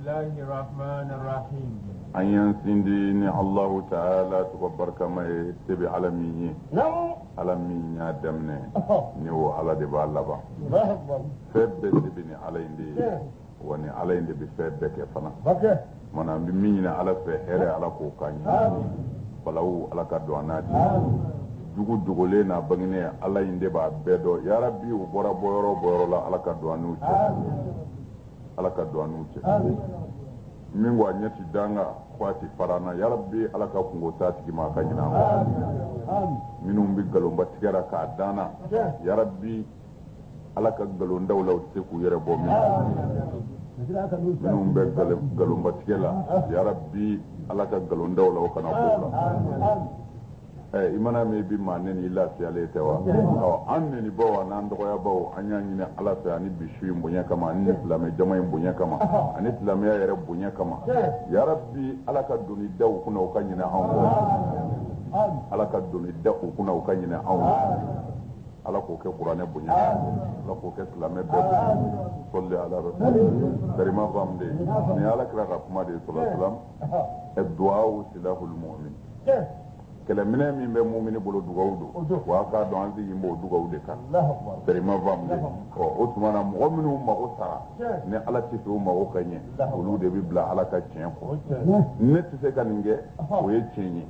Bismillahirrahmanirrahim. An y'an sindi ni Allahu Ta'ala tɔgɔ barikama ye se bɛ Ala min ye. Ala min y'a daminɛ ni o Ala de b'a laban. Fɛn bɛɛ se bɛ ni Ala in de ye wa ni Ala in de bɛ fɛn bɛɛ kɛ fana. Mana an bɛ min ɲini Ala fɛ hɛrɛ Ala k'o k'an ye. Balawu Ala ka don an n'a di. Jugu dogolen n'a bangenɛ Ala in de b'a bɛɛ dɔn. Ya Rabbi u bɔra bɔyɔrɔ la Ala ka don an n'u cɛ. Ala ka don an n'u cɛ. Min ko a ɲɛti danga waati farana ya Rabbi Ala ka kungo taa tigi ma a ka ɲina an kɔ. Minnu bɛ nkalonba tigɛra k'a danna ya Rabbi Ala ka nkalondaw la u tɛ se k'u yɛrɛ bɔ minnu bɛ nkalonba tigɛ la ya Rabbi Ala ka nkalondaw la o kana bɔ o la. I mana min bi maa ne ni lafiyalen tɛ wa an nenibaw an'an dɔgɔyabaw an y'a ɲini Ala fɛ ani bi su in bonya kama ani silamɛ jama in bonya kama ani silamɛya yɛrɛ bonya kama ya Rabbi Ala ka doni da u kunna u ka ɲinɛ anw kɔ. Ala ka doni da u kunna u ka ɲinɛ anw kɔ. Ala k'o kɛ kuranɛ bonya Ala k'o kɛ silamɛ bɛɛ bonya sɔli ala rasul karima famde ni Ala kira ka kuma de sallallahu alaihi wasallam du'a silahul mu'min. Kɛlɛminɛ min bɛ mumini bolo dugawu don wa k'a dɔn an sigi b'o dugawu de kan karima famde o tuma na mɔgɔ minnu mago sara ni Ala tɛ fɛ o mago ka ɲɛ olu de bɛ bila Ala ka tiɲɛ kɔ. Ne tɛ se ka nin kɛ o ye tiɲɛ ye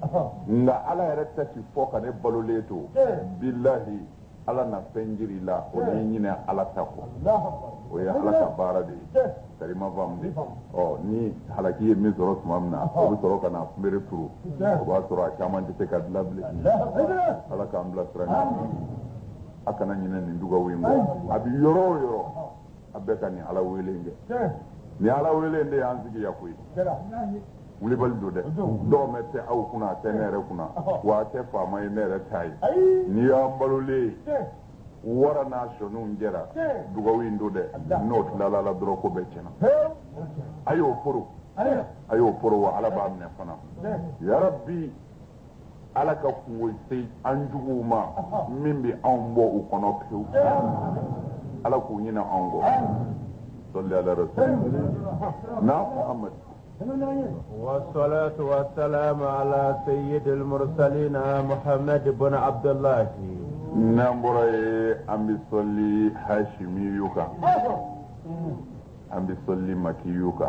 nka Ala yɛrɛ ta ti fɔ ka ne balolen to billahi Ala na fɛn jiri la o ni ɲinɛ Ala ta kɔ o ye Ala ka baara de ye karima famde ni halaki ye min sɔrɔ tuma min na o bɛ sɔrɔ ka na kunbere turu o b'a sɔrɔ a caman tɛ se ka dilan bilen Ala k'an bila sira ɲuman a kana ɲinɛ nin dugawu in kɔ a bɛ yɔrɔ o yɔrɔ a bɛɛ ka nin Ala wele in kɛ ni Ala wele in de y'an sigi yan koyi wulibali don dɛ dɔgɔmɛ tɛ aw kunna a tɛ ne yɛrɛ kunna wa a tɛ faama ye ne yɛrɛ ta ye n'i y'an balolen wara n'a sɔninw jɛra dugawu in don dɛ n'o tilala la dɔrɔn ko bɛɛ tiɲɛna a y'o foro wa Ala b'a minɛ fana ya Rabbi Ala ka kungo se an juguw ma min bɛ anw bɔ u kɔnɔ pewu Ala k'u ɲinɛ anw kɔ sɔli ala rasul na Muhammad. والصلاة والسلام على سيد المرسلين محمد بن عبد الله. نمبر أم بيصلي هاشميوكا أم بيصلي مكيوكا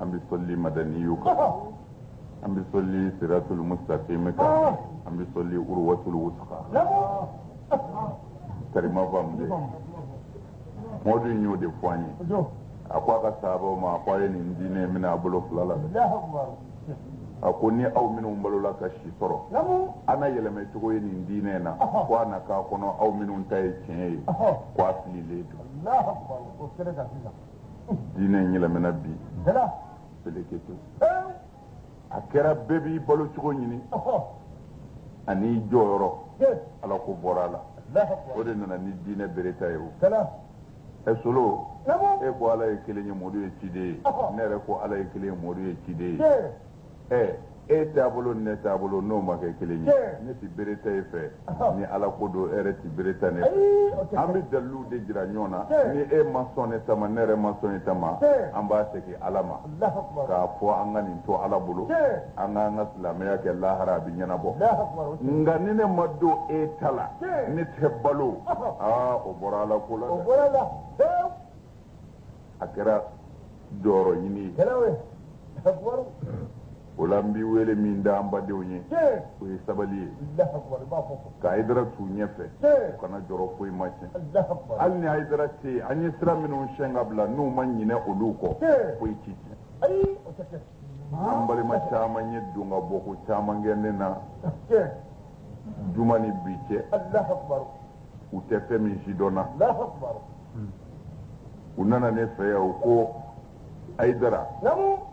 أم بيصلي مدنيوكا أم بيصلي صراط المستقيم أم بيصلي أروة الوثقى كريمة فامدي مودي نيو دي فواني a ko a ka sahabaw ma a ko a ye nin diinɛ minɛ a bolo fila la a ko ni aw minnu balola ka si sɔrɔ an na yɛlɛmɛ cogo ye nin diinɛ in na ko a na k'a kɔnɔ aw minnu ta ye tiɲɛ ye ko a fililen don diinɛ in yɛlɛmɛna bi seleketo a kɛra bɛɛ b'i balo cogo ɲini ani jɔyɔrɔ Ala ko bɔra a la o de nana ni diinɛ bereta ye o solo e ko Ala ye kelen ye Modu ye ciden ye ne yɛrɛ ko Ala ye kelen ye Modu ye ciden ye e taabolo ni ne taabolo n'o ma kɛ kelen ye ne ti bere ta e fɛ ni Ala ko don e yɛrɛ ti bere ta ne fɛ an bɛ dalilu de jira ɲɔgɔn na ni e ma sɔn ne ta ma ne yɛrɛ ma sɔn ne ta ma an b'a segin Ala ma k'a fɔ an ka nin to Ala bolo an k'an ka silamɛya kɛ lahara a bɛ ɲɛnabɔ nka ni ne ma don e ta la ne tɛ balo o bɔra Ala ko la a kɛra jɔyɔrɔ ɲini ye o la n b'i wele min da an badenw ye o ye sabali ye ka Hayidara t'u ɲɛfɛ u kana jɔrɔ foyi ma tiɲɛ hali ni Hayidara tɛ yen an ye sira minnu siɲɛ ka bila n'u ma ɲinɛ olu kɔ foyi ci tiɲɛ an balima caman ye don ka bɔ ko caman kɛ ne na juma ni bi cɛ u tɛ fɛn min si dɔnna u nana ne fɛ yan u ko Hayidara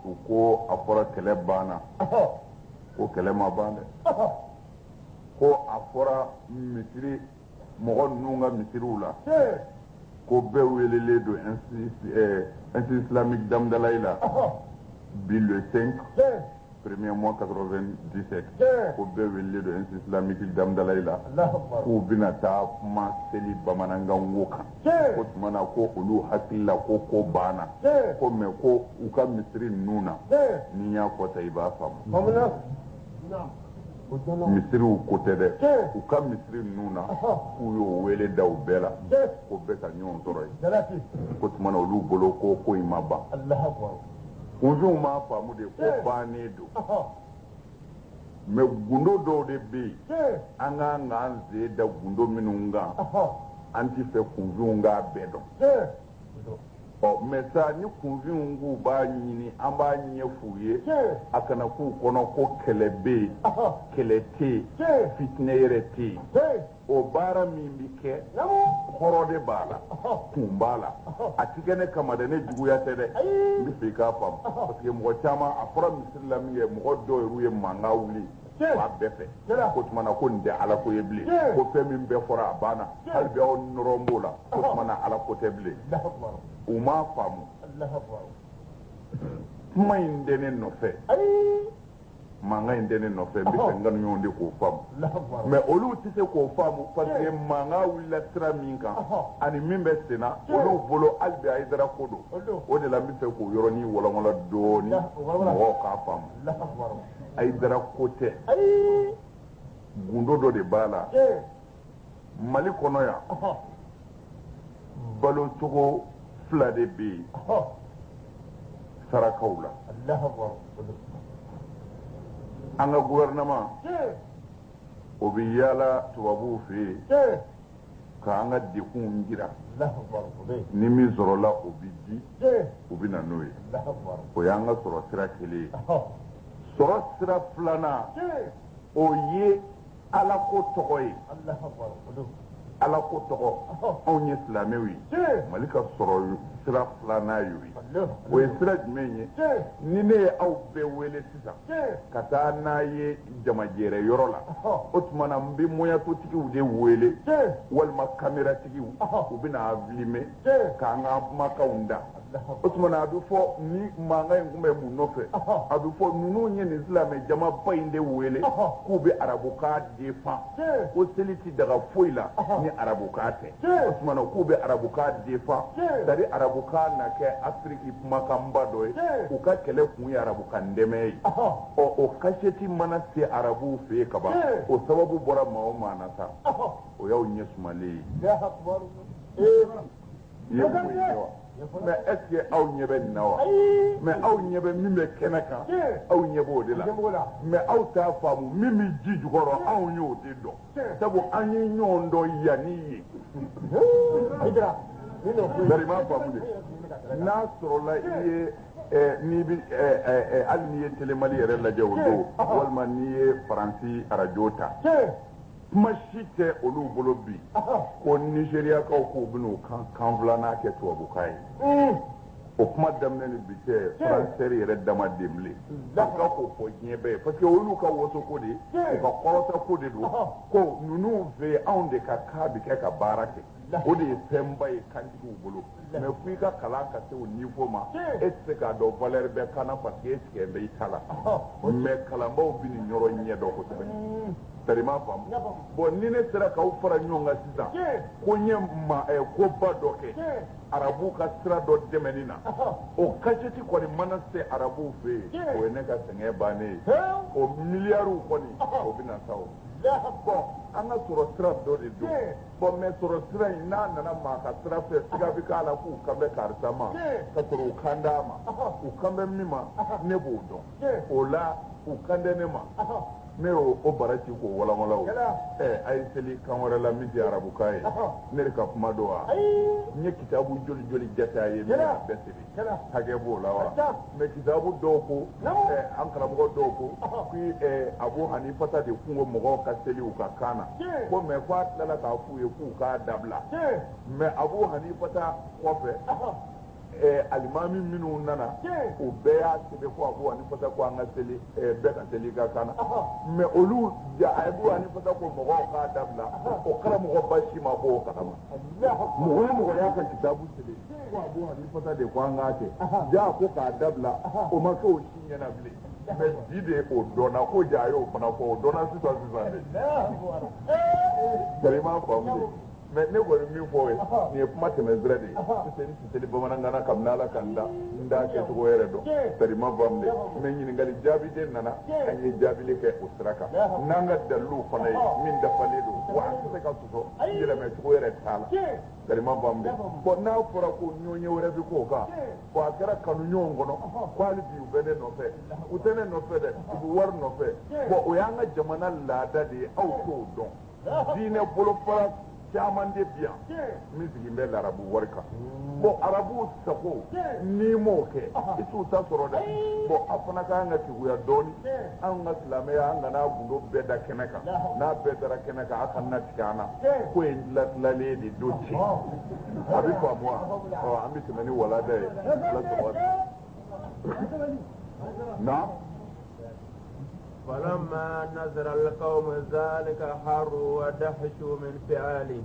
u ko a fɔra kɛlɛ banna ko kɛlɛ ma ban dɛ ko a fɔra misiri mɔgɔ ninnu ka misiriw la ko bɛɛ welelen don Institut Islamique d'Amdalayi la bi le 5 premier mois 97 ko bɛɛ wele do institut islamique damdalayi la k'u bɛna taa kuma seli bamanankan wo kan ko tuma na ko olu hakili la ko banna ko mais ko u ka misiri ninnu na ni y'a fɔ ta i b'a faamu misiriw ko tɛ dɛ u ka misiri ninnu na k'u y'o wele da u bɛɛ la ko bɛɛ ka ɲɔgɔn sɔrɔ yen ko tuma na olu bolo ko in ma ban kunfinw m'a faamu de ko bannen don mais gundo dɔw de bɛ yen an k'an k'an sen da gundo minnu kan an tɛ fɛ kunfinw k'a bɛɛ dɔn mais sa ni kunfinw k'u b'a ɲini an b'a ɲɛ f'u ye a kana k'u kɔnɔ ko kɛlɛ bɛ yen kɛlɛ tɛ yen fitinɛ yɛrɛ tɛ yen o baara min bɛ kɛ hɔrɔn de b'a la kun b'a la a ti kɛ ne kama dɛ ne juguya tɛ dɛ n bɛ fɛ i k'a faamu parce que mɔgɔ caman a fɔra misiri la min kɛ mɔgɔ dɔw yɛrɛ ye mankan wuli a bɛɛ fɛ ko tuma na ko nin tɛ ala ko ye bilen ko fɛn min bɛɛ fɔra a banna hali bi aw nɔrɔ b'o la ko tuma na ala ko tɛ bilen u m'a faamu kuma in tɛ ne nɔfɛ mankan in tɛ ne nɔfɛ n bɛ fɛ n kanuɲɔgɔnw de k'o faamu mais olu tɛ se k'o faamu parce que mankan wulila sira min kan ani min bɛ sen na olu bolo hali bi Hayidara ko don o de la n bɛ fɛ k'o yɔrɔnin walawala dɔɔni mɔgɔw k'a faamu Hayidara ko tɛ gundo dɔ de b'a la Mali kɔnɔ yan balo cogo fila de bɛ yen sarakaw la an ka gouvernement o bɛ yaala tubabuw fɛ yen k'an ka degun jira ni min sɔrɔla o bɛ di u bɛ na n'o ye o y'an ka sɔrɔ sira kelen ye sɔrɔ sira filanan o ye ala ko tɔgɔ ye ala ko tɔgɔ anw ye silamɛw ye Mali ka sɔrɔ sira filanan y'o ye o ye sira jumɛn ye ni ne ye aw bɛɛ wele sisan ka taa n'a ye jamajɛrɛ yɔrɔ la o tuma na n bɛ moyatotigiw de wele walima kameratigiw u bɛ na filmer k'an ka kumakanw da o tuma na a bɛ fɔ ni mankan in tun bɛ mun nɔfɛ a bɛ fɔ ninnu ye nin silamɛ jamaba in de wele k'u bɛ arabukan defan ko seli tɛ daga foyi la ni arabukan tɛ o tuma na k'u bɛ arabukan defan c'est à dire arabukan na kɛ Afiriki kumakanba dɔ ye u ka kɛlɛ kun ye arabukan dɛmɛ ye o kasɛti mana se arabuw fɛ yen kaban o sababu bɔra maa o maa na sa o y'aw ɲɛ sumalen ye i ye mun ye wa mais est ce que aw ɲɛ bɛ nin na wa mais aw ɲɛ bɛ min bɛ kɛnɛ kan aw ɲɛ b'o de la mais aw t'a faamu min bɛ ji jukɔrɔ anw y'o de dɔn sabu an ye ɲɔgɔn dɔn yanni ye bari m'a faamu de n'a sɔrɔla i ye n'i bɛ hali n'i ye telemali yɛrɛ lajɛ o don walima n'i ye Faransi arajo ta kuma si tɛ olu bolo bi ko Nigériyakaw k'u bɛn'u kan filanan kɛ tubabukan ye o kuma daminɛ ni bi cɛ Faransɛ yɛrɛ dama den bilen an ka k'o fɔ diɲɛ bɛɛ ye parce que olu ka wasoko de u ka kɔrɔtako de don ko ninnu fɛ yen anw de ka kan bɛ kɛ ka baara kɛ o de ye fɛnba ye kantigiw bolo mais fo i ka kalan ka se o niveau ma e tɛ se k'a dɔn valeur bɛ kan na parce que e sɛgɛn bɛ i ta la mais kalanbaaw bɛ nin yɔrɔ ɲɛ dɔn kosɛbɛ c'est m'a faamu bon ni ne sera k'aw fara ɲɔgɔn kan sisan ko n ye koba dɔ kɛ arabuw ka sira dɔ dɛmɛni na o kasɛti kɔni mana se arabuw fɛ yen o ye ne ka sɛgɛn bannen ye o miliyariw kɔni o bɛ na sa o bon an ka sɔrɔ sira dɔ de don bon mais sɔrɔ sira in n'a nana maa ka sira fɛ siga bɛ k'a la k'u kan bɛ karisa ma ka sɔrɔ u kan d'a ma u kan bɛ min ma ne b'o dɔn o la u kan tɛ ne ma ne y'o bara ci k'o walawala o a ye seli kan wɛrɛ la min tɛ arabukan ye ne de ka kuma don wa n ye kitabu joli joli jate a ye min y'a bɛɛ seli hakɛ b'o la wa mais kitabu dɔw ko an karamɔgɔ dɔw ko k'i Abu Hanifata de kungo mɔgɔw ka seli u ka kan na ko mais f'a tilala k'a f'u ye k'u k'a dabila mais Abu Hanifata kɔfɛ alimami minnu nana o bɛɛ y'a sɛbɛn ko Abu Hanifata ko an ka seli bɛɛ ka seli ka kan na mais olu Abu Hanifata ko mɔgɔw k'a dabila o karamɔgɔba si ma bɔ o kalama mɔgɔ o mɔgɔ y'a ka kitabu seli ko Abu Hanifata de ko an k'a kɛ jaa ko k'a dabila o ma kɛ o si ɲɛna bilen mais di de o dɔnna ko ja a y'o fana fɔ o dɔnna sisan de sari ma faamu de mais ne kɔni min fɔ ye nin ye kuma tɛmɛ sira de ye sisan si teli bamanankan kabini ala ka n da kɛcogo yɛrɛ dɔn sari ma faamu de mais ɲininkali jaabi de nana an ye jaabili kɛ o sira kan n'an ka dalilu fana ye min dafalen don wa an tɛ se ka sɔsɔ yɛlɛmɛ cogo yɛrɛ t'a la sari ma faamu de bon n'a fɔra ko ɲɔɲɛ wɛrɛ bɛ k'o kan bon a kɛra kanu ɲɔgɔn kɔnɔ ko hali bi u bɛ ne nɔfɛ u tɛ ne nɔfɛ dɛ u bɛ wari nɔfɛ bon o y'an ka jamana laada de ye aw t'o dɔn diinɛ bolofara caman de bi yan min sigin bɛ larabu wari kan bon arabu sago n'i m'o kɛ i t'u ta sɔrɔ dɛ bon a fana k'an ka keguya dɔɔni an ka silamɛya an kana gundo bɛɛ da kɛnɛ kan n'a bɛɛ dara kɛnɛ kan a ka na tigɛ an na ko in dilantilalen de do ten a bɛ faamu wa an bɛ tɛmɛ ni walada ye ala sɔrɔ na. فلما نزل القوم ذلك حروا ودهشوا من فعاله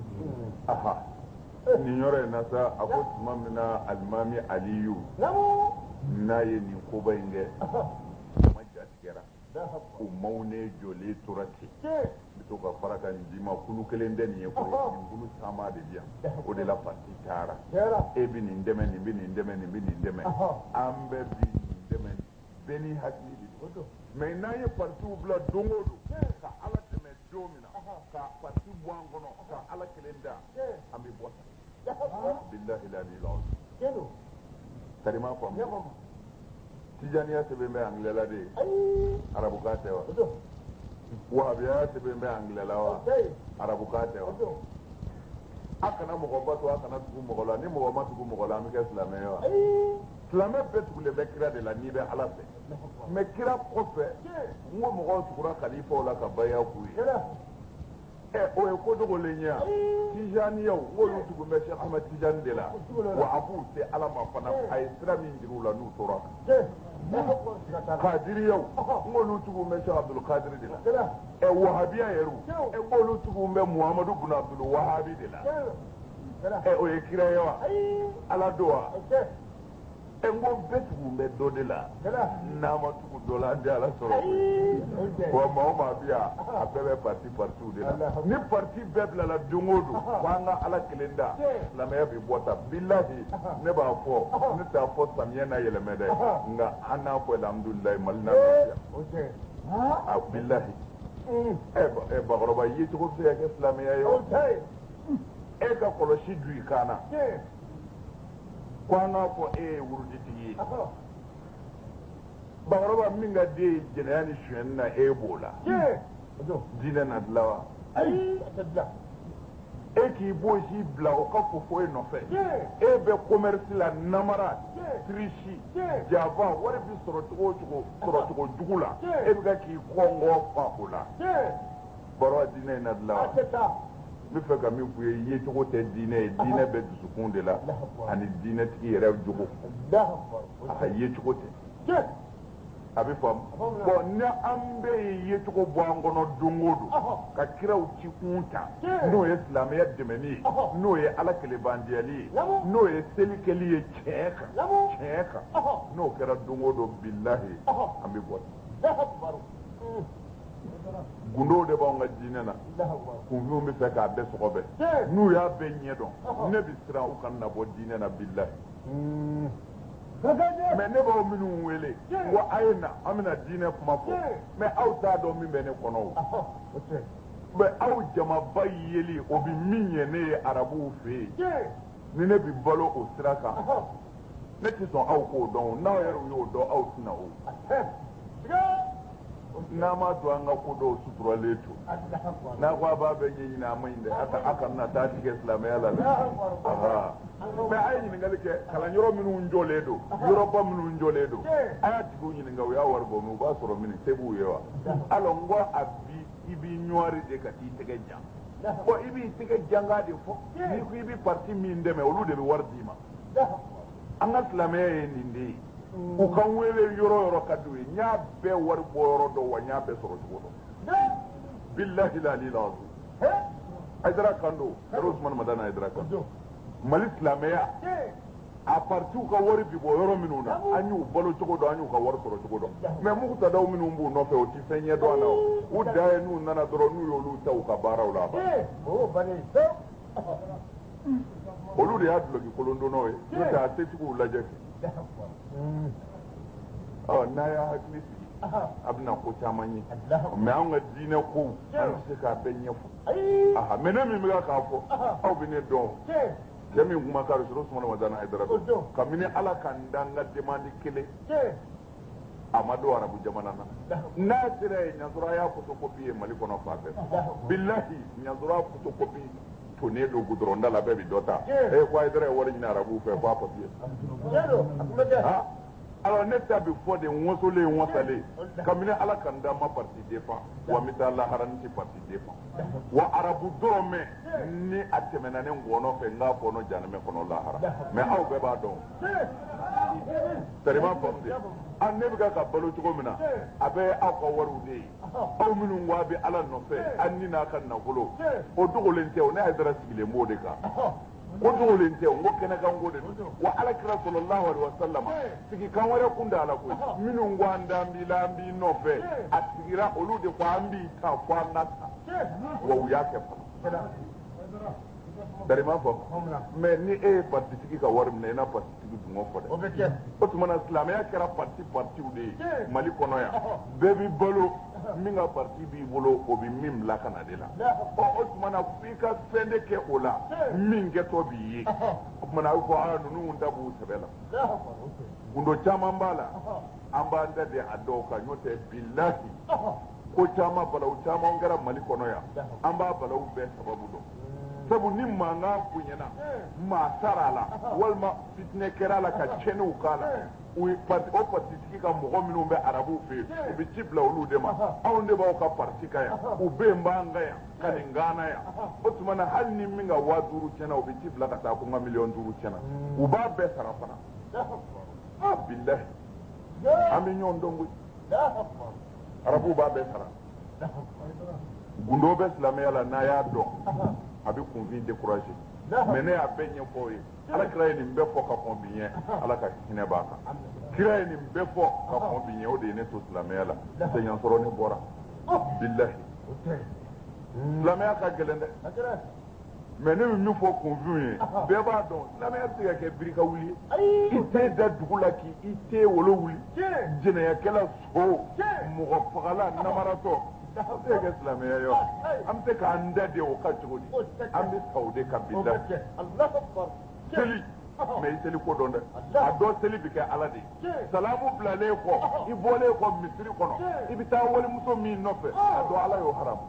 nin yɔrɔ in na sa a ko tuma min na alimami aliyu n'a ye nin koba in kɛ ma jatigɛra o maaw ne jɔlen tora ten n bɛ to ka fara ka nin d'i ma kulu kelen tɛ nin ye koyi nin kulu caman de bi yan o de la parti taara e bɛ nin dɛmɛ nin bɛ nin dɛmɛ nin bɛ nin dɛmɛ an bɛɛ bi nin dɛmɛ bɛɛ n'i hakili de don mais n'an ye partiw bila don o don ka ala dɛmɛ don min na ka parti bɔ an kɔnɔ ka ala kelen da an bɛ bɔ billahi la ilaha karima faamu tijaniya sɛbɛn bɛ angilɛla de ye arabukan tɛ wa wahabiya sɛbɛn bɛ angilɛla wa arabukan tɛ wa a kana mɔgɔ ba to a kana tugu mɔgɔ la ni mɔgɔ ma tugu mɔgɔ la an bɛ kɛ silamɛ ye wa silamɛ bɛɛ tugulen bɛ kira de la n'i bɛ ala fɛ mais kira kɔfɛ n ko mɔgɔw tugura kalifaw la ka baya k'u ye o ye ko dogolen ye tijaniyaw n k'olu tugu bɛ Cheikh Ahmed Tijani de la wa a b'u se ala ma fana a ye sira min jira u la n'u tora kadiriyaw n k'olu tugu bɛ Cheikh Abdul Qadir de la wahabiya yɛrɛw n k'olu tugu bɛ Muhammadu bun Abdul Wahabi de la o ye kira ye wa ala do wa n ko bɛɛ tugu bɛ dɔ de la n'a ma tugu dɔ la an tɛ ala sɔrɔ wa maa o maa bi yan a bɛɛ bɛ partiw de la ni parti bɛɛ bilala don o don ko an ka ala kelen da silamɛya bɛ bɔ tan bilahi ne b'a fɔ ne t'a fɔ samiyɛ n'a yɛlɛmɛ dɛ nka an n'a fɔ alhamdulilayi mali n'a lafiya a bilahi bakɔrɔba ye cogo bɛ se ka kɛ silamɛya ye o e ka kɔlɔsi du i kan na ko an k'a fɔ e ye wuruditigi ye bakɔrɔba min ka den ye jɛnɛya ni sonyɛni na e b'o la diinɛ na dilan wa e k'i b'o si bila o ka fofo e nɔfɛ e bɛ commerce la namara triche janfa wari bi sɔrɔ cogo o cogo sɔrɔ cogo jugu la e bɛ ka k'i kɔngɔ fa o la bakɔrɔba diinɛ in na dilan wa n bɛ fɛ ka min f'u ye yecogo tɛ diinɛ ye diinɛ bɛ dusukun de la ani diinɛtigi yɛrɛ jogo a ka yecogo tɛ a bɛ faamu bon ni an bɛɛ ye yecogo bɔ an kɔnɔ don o don ka kiraw ci kun ta n'o ye silamɛya dɛmɛni ye n'o ye ala kelebandiyali ye n'o ye selikɛli ye tiɲɛ kan n'o kɛra don o don bilahi an bɛ bɔ gundow de b'anw ka diinɛ na kunfinw bɛ fɛ k'a bɛɛ sɔgɔbɛ n'u y'a bɛɛ ɲɛdɔn ne bɛ siran u kana na bɔ diinɛ na bilahi mais ne b'aw minnu wele ko a ye na an bɛna diinɛ kuma fɔ mais aw t'a dɔn min bɛ ne kɔnɔ o mais aw jamaba yeli o bɛ min ɲɛ ne ye arabuw fɛ yen ni ne bɛ balo o sira kan ne tɛ sɔn aw k'o dɔn n'aw yɛrɛ y'o dɔn aw tɛna o n'a ma to an ka ko dɔw suturalen to n'a ko a b'a bɛɛ ɲɛɲini a ma ɲi dɛ a ka na taa tigɛ silamɛya la dɛ mais a ye ɲininkali kɛ kalanyɔrɔ minnu jɔlen don yɔrɔba minnu jɔlen don a y'a tigiw ɲininka u y'a wari bɔ min u b'a sɔrɔ min se b'u ye wa alors n ko a bi i b'i ɲɔwari de ka t'i tɛgɛ jan bon i b'i tɛgɛ janga de fɔ n'i ko i bɛ parti min dɛmɛ olu de bɛ wari d'i ma an ka silamɛya ye nin de ye u ka n wele yɔrɔ yɔrɔ ka d'u ye n y'a bɛɛ wari bɔ yɔrɔ dɔn wa n y'a bɛɛ sɔrɔ cogo dɔn bilahi lali lazu Haidara Kando yɛrɛ Usmani Madana Haidara Kando Mali silamɛya a partiu ka wari bi bɔ yɔrɔ minnu na an y'u balo cogo dɔn an y'u ka wari sɔrɔ cogo dɔn mais mugutadaw minnu b'u nɔfɛ o ti fɛn ɲɛ dɔn na u da ye n'u nana dɔrɔn n'u y'olu ta u ka baaraw la olu de y'a duloki kolondonnaw ye n'o tɛ a setigiw lajɛ n'a y'a hakili sigi a bɛna ko caman ye mais an ka diinɛ kow an tɛ se k'a bɛɛ ɲɛfɔ mais ne min bɛ k'a fɔ aw bɛ ne dɔn cɛ min kuma ka Rasulu Sumana Wadana Haidara kabini Ala ka n da n ka demande kelen a ma don arabu jamana na n'a sera ye ɲansɔrɔ a y'a photocopie ye Mali kɔnɔ fan bɛɛ bilahi ɲansɔrɔ a photocopie tonnen don goudron da la bɛɛ bi dɔ ta ko Haidara ye wari ɲini arabuw fɛ ko a papier alors ne ta bi fɔ de ŋosolen ŋosalen kabini Ala ka n da ma parti défend wa n bɛ taa lahara n tɛ parti défend wa arabu dɔrɔn mɛn ni a tɛmɛna ne ngɔnɔ fɛ n k'a fɔnɔ janɛmɛ kɔnɔ lahara mais aw bɛɛ b'a dɔn sariman faamu de ne bɛ ka balo cogo min na a bɛ aw ka wariw de ye aw minnu ko a bɛ Ala nɔfɛ an ni n'a ka nafolo o dogolen tɛ o ne Haidara sigilen b'o de kan ko dogolen tɛ n ko kɛnɛkan ko de don wa Alakira sallallahu alaihi wasallam sigikan wɛrɛ kun da Ala koyi minnu ko an da an b'i la an b'i nɔfɛ a sigira olu de ko an b'i ta fo an na ta wa u y'a kɛ fana darima fɔ mais ni e ye parti tigi ka wari minɛ i na parti tigi dungɔ fɔ dɛ o tuma na silamɛya kɛra partiw de ye Mali kɔnɔ yan bɛɛ b'i balo min ka parti b'i bolo o bɛ min bila ka na de la o tuma na f'i ka fɛn de kɛ o la min kɛtɔ b'i ye o tuma na a bɛ fɔ ninnu da b'u sɛbɛ la gundo caman b'a la an b'an da de a dɔw kan n'o tɛ bilahi ko caman balawu caman kɛra Mali kɔnɔ yan an b'a balawu bɛɛ sababu dɔn sabu ni mankan bonyana maa sara a la walima fitinɛ kɛra a la ka tiɲɛniw k'a la o partitigi ka mɔgɔ minnu bɛ arabuw fɛ yen u bɛ ci bila olu de ma anw de b'aw ka parti kan yan u bɛ yen b'an kan yan ka nin gana yan o tuma na hali ni min ka 5000 tiɲɛna u bɛ ci bila ka taa ko n ka 500,000 tiɲɛna u b'a bɛɛ sara fana bilahi an bɛ ɲɔgɔn dɔn koyi arabuw b'a bɛɛ sara gundo bɛ silamɛya la n'a y'a dɔn a bɛ kunfin découragé mais ne y'a bɛɛ ɲɛfɔ ye Alakira ye nin bɛɛ fɔ ka kɔn bi ɲɛ Ala ka hinɛ b'a kan kira ye nin bɛɛ fɔ ka kɔn bi ɲɛ o de ye ne to silamɛya la c'est ɲansɔrɔ ne bɔra bilahi silamɛya ka gɛlɛn dɛ mais ne bɛ min fɔ kunfin ye bɛɛ b'a dɔn silamɛya tɛ se ka kɛ birika wuli i tɛ da dugu la k'i tɛ wolo wuli jɛnɛyakɛla so mɔgɔ fagala namaratɔ an bɛ kɛ silamɛya yɔrɔ an bɛ se k'an da de o ka cogo di an bɛ sa o de ka bi da seli mais i seli ko dɔn dɛ a dɔ seli bɛ kɛ Ala de ye salamu bilalen kɔ i bɔlen kɔ misiri kɔnɔ i bɛ taa walimuso min nɔfɛ a dɔn Ala y'o haramu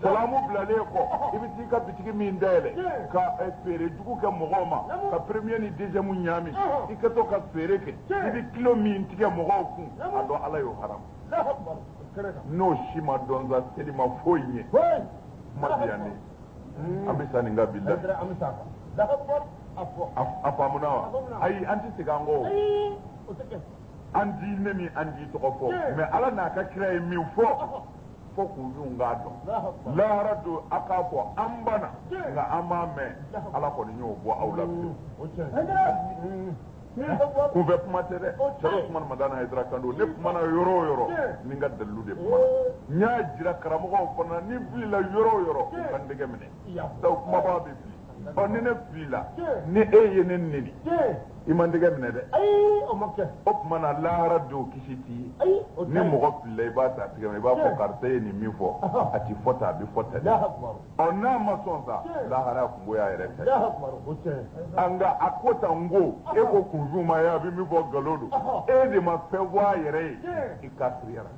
salamu bilalen kɔ i bɛ t'i ka bitigi min dayɛlɛ ka feere jugu kɛ mɔgɔw ma ka premier ni deuxième ɲaami i ka to ka feere kɛ i bɛ kilo min tigɛ mɔgɔw kun a dɔn Ala y'o haramu n'o si ma dɔn sa seli ma foyi ye kuma di yan ne an bɛ sa nin ka bi la a faamuna wa ayi an tɛ segin an kɔ an di ne ni an di tɔgɔ fɔ mais Ala n'a ka kira ye min fɔ fo kunfinw k'a dɔn lahara don a k'a fɔ an banna nka an b'a mɛn Ala kɔni y'o bɔ aw la kunfɛ kuma tɛ dɛ Rasulu Sumana Wadana Haidara Kando ne kumana yɔrɔ o yɔrɔ ni n ka dalilu de kumana n y'a jira karamɔgɔw fana ni filila yɔrɔ o yɔrɔ u ka n tɛgɛ minɛ sabu kumabaa bɛ fili ni ne filila ni e ye ne neni i ma n tɛgɛ minɛ dɛ o tuma na lahara don kisi t'i ye ni mɔgɔ filila i b'a ta tigɛ minɛ i b'a fɔ karisa ye nin min fɔ a ti fɔ tan a bɛ fɔ tan dɛ n'a ma sɔn sa lahara kungo y'a yɛrɛ ta nka a ko tan n ko e ko kunfinw ma ye a bɛ min fɔ nkalon don e de ma fɛn fɔ a yɛrɛ ye i kafiriyara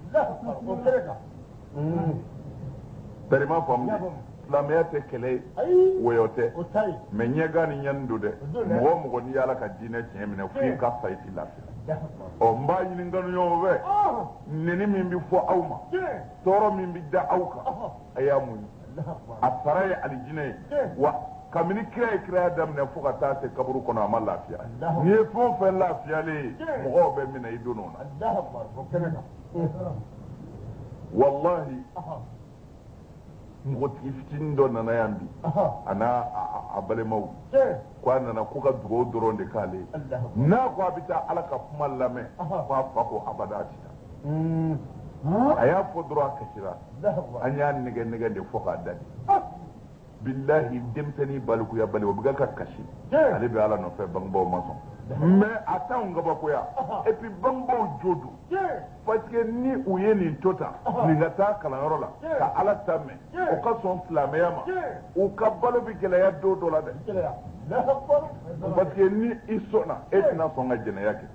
darima faamu silamɛya tɛ kɛlɛ ye wɔyɔ tɛ mais ɲɛgan ni ɲɛni don dɛ mɔgɔ o mɔgɔ n'i y'Ala ka diinɛ tiɲɛ minɛ f'i ka fa i tɛ lafiya n b'a ɲini n kanuɲɔgɔnw fɛ neni min bɛ fɔ aw ma tɔɔrɔ min bɛ da aw kan a y'a muɲu a sara ye alijinɛ ye wa kabini kira ye kiraya daminɛ fo ka taa se kaburu kɔnɔ a ma lafiya n'i ye fɛn o fɛn lafiyalen ye mɔgɔw bɛ minɛ i don o la wallahi ngoti fitin do nana yambi ana abalemaw ko nana ko ka dugo doron de kale na ko abita ala ka kuma lame ko fa ko abadati aya fo dro akira anya nege nege de fo ka dadi billahi demtani balku ya bali obiga ka kashi ale be ala no fe bangbo mason mais attends ngaba ko ya et puis bangbo jodu parce que ni uye ni tota ni ngata kala rola ka ala tamme o ka son flameyama o ka balo bi gele ya do la de parce que ni isona et na songa jene yake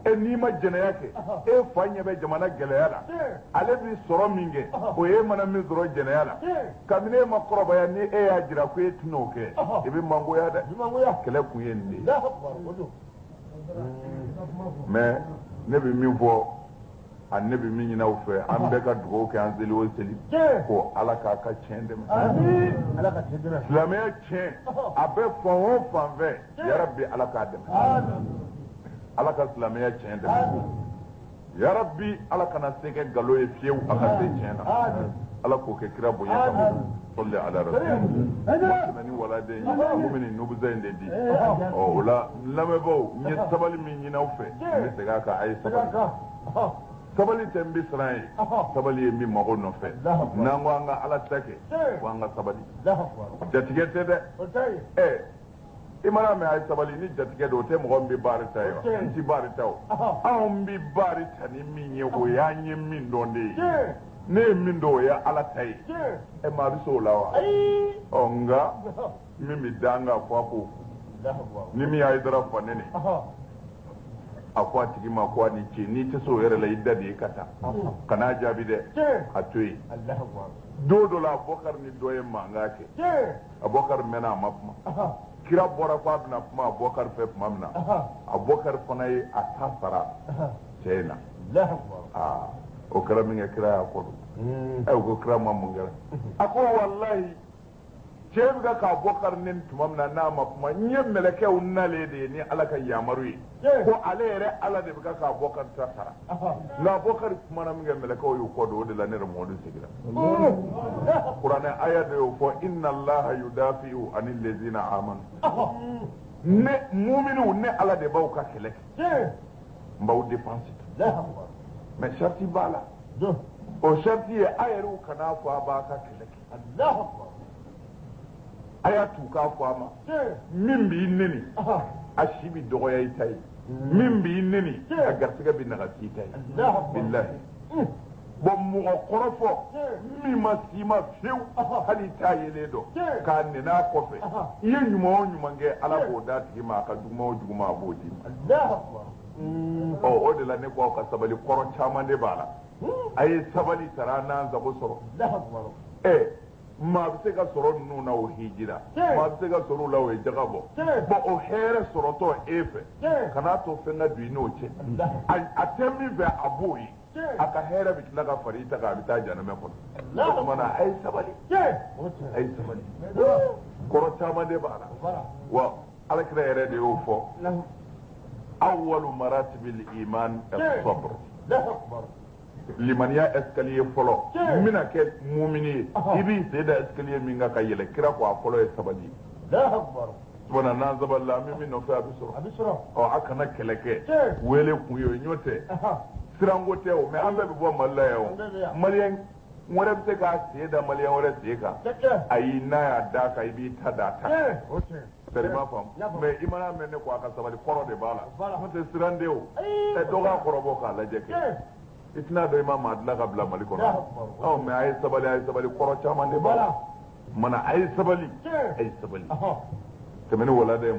e ni ma jene yake e fanya be jamana gele yala ale bi soro minge o ye mana mi soro jene yala kamine ma koroba ya ni e ya jira ko e tino ke e bi mango ya da kele ku ye ndi mais ne bi min fɔ annabi min ɲin'aw fɛ an bɛɛ ka dugawu kɛ an seli o seli ko ala k'a ka tiɲɛ dɛmɛ silamɛya tiɲɛ a bɛ fan o fan fɛ yarabi ala k'a dɛmɛ ala ka silamɛya tiɲɛ dɛmɛ yarabi ala kana se kɛ nkalon ye fiyewu a ka se tiɲɛ na ala k'o kɛ kira bonya kama salli ala rasul ni waladen mumini nubuza in de di o la lamɛbaaw n ye sabali min ɲini aw fɛ n bɛ segin a kan a ye sabali tɛ n bɛ siran ye sabali ye min mago nɔfɛ n'an ko an ka ala ta kɛ ko an ka sabali jatigɛ tɛ dɛ i mana mɛn a ye sabali ni jatigɛ don o tɛ mɔgɔ min bɛ baari ta ye wa n ti baari ta o anw bɛ baari ta ni min ye o y'an ye min dɔn de ye ne ye min dɔn o ye ala ta ye maa bɛ se o la wa nka min bɛ da an kan fɔ a ko ni min y'a ye dara fa nene a ko a tigi ma ko a ni ce n'i tɛ se o yɛrɛ la i da de ye ka taa ka n'a jaabi dɛ a to yen don dɔ la Abubakar ni dɔ ye mankan kɛ Abubakar mɛnna a ma kuma kira bɔra ko a bɛna kuma Abubakar fɛ tuma min na Abubakar fana ye a ta sara cɛ in na o kɛra min kɛ kira y'a kɔ don o ko kira ma mun kɛra a ko walahi cɛ bɛ ka k'a Abubakar ni tuma min na n'a ma kuma n ye mɛlɛkɛw nalen de ye ni ala ka yamaru ye ko ale yɛrɛ ala de bɛ ka k'a Abubakar ta sara nka Abubakar kumana min kɛ mɛlɛkɛw y'u kɔ don o de la ne yɛrɛ mɔdu seginna kuranɛ aya de y'o fɔ inna allaha yudafi'u anil lezina amanu ne muminiw ne ala de b'aw ka kɛlɛ kɛ n b'aw dépense mais sharti b'a la o sharti ye a yɛrɛw kana fɔ a b'a ka kɛlɛ kɛ a y'a t'u k'a fɔ a ma min b'i neni a si bi dɔgɔya i ta ye min b'i neni a garisɛgɛ bi nagasi i ta ye bilahi bon mɔgɔ kɔrɔ fɔ min ma si ma fiyewu hali i t'a yelen dɔn k'a nɛnɛ a kɔfɛ i ye ɲuman o ɲuman kɛ ala k'o d'a tigi ma a ka juguman o juguman a b'o d'i ma o de la ne ko aw ka sabali kɔrɔ caman de b'a la a ye sabali sara n'an sago sɔrɔ maa bɛ se ka sɔrɔ ninnu na o hijira maa bɛ se ka sɔrɔ o la o ye jaga bɔ bon o hɛrɛ sɔrɔtɔ e fɛ kan'a to fɛn ka don i n'o cɛ a tɛ min fɛ a b'o ye a ka hɛrɛ bɛ tila ka fara i ta kan a bɛ taa janamɛ kɔnɔ o tuma na a ye sabali kɔrɔ caman de b'a la wa alakira yɛrɛ de y'o fɔ awwalu maratibil iman as-sabr limaniya escalier fɔlɔ n bɛna kɛ mumini ye i b'i sen da escalier min kan ka yɛlɛ kira ko a fɔlɔ ye sabali tuma n'an sabalila an bɛ min nɔfɛ a bɛ sɔrɔ a kana kɛlɛ kɛ wele kun ye o ɲɔ tɛ siranko tɛ o mais an bɛɛ bɛ bɔ Mali la yan o maliyɛn wɛrɛ bɛ se k'a sen da maliyɛn wɛrɛ sen kan ayi n'a y'a d'a kan i b'i ta da a ta kan c'est ma faamu mais i mana mɛn ne ko a ka sabali kɔrɔ de b'a la n'o tɛ siran de o dɔ k'a kɔrɔbɔ k'a lajɛ kɛ i tɛna dɔn i ma maa dilan ka bila Mali kɔnɔ mais a ye sabali kɔrɔ caman de b'a la mana a ye sabali tɛmɛni wala dɛ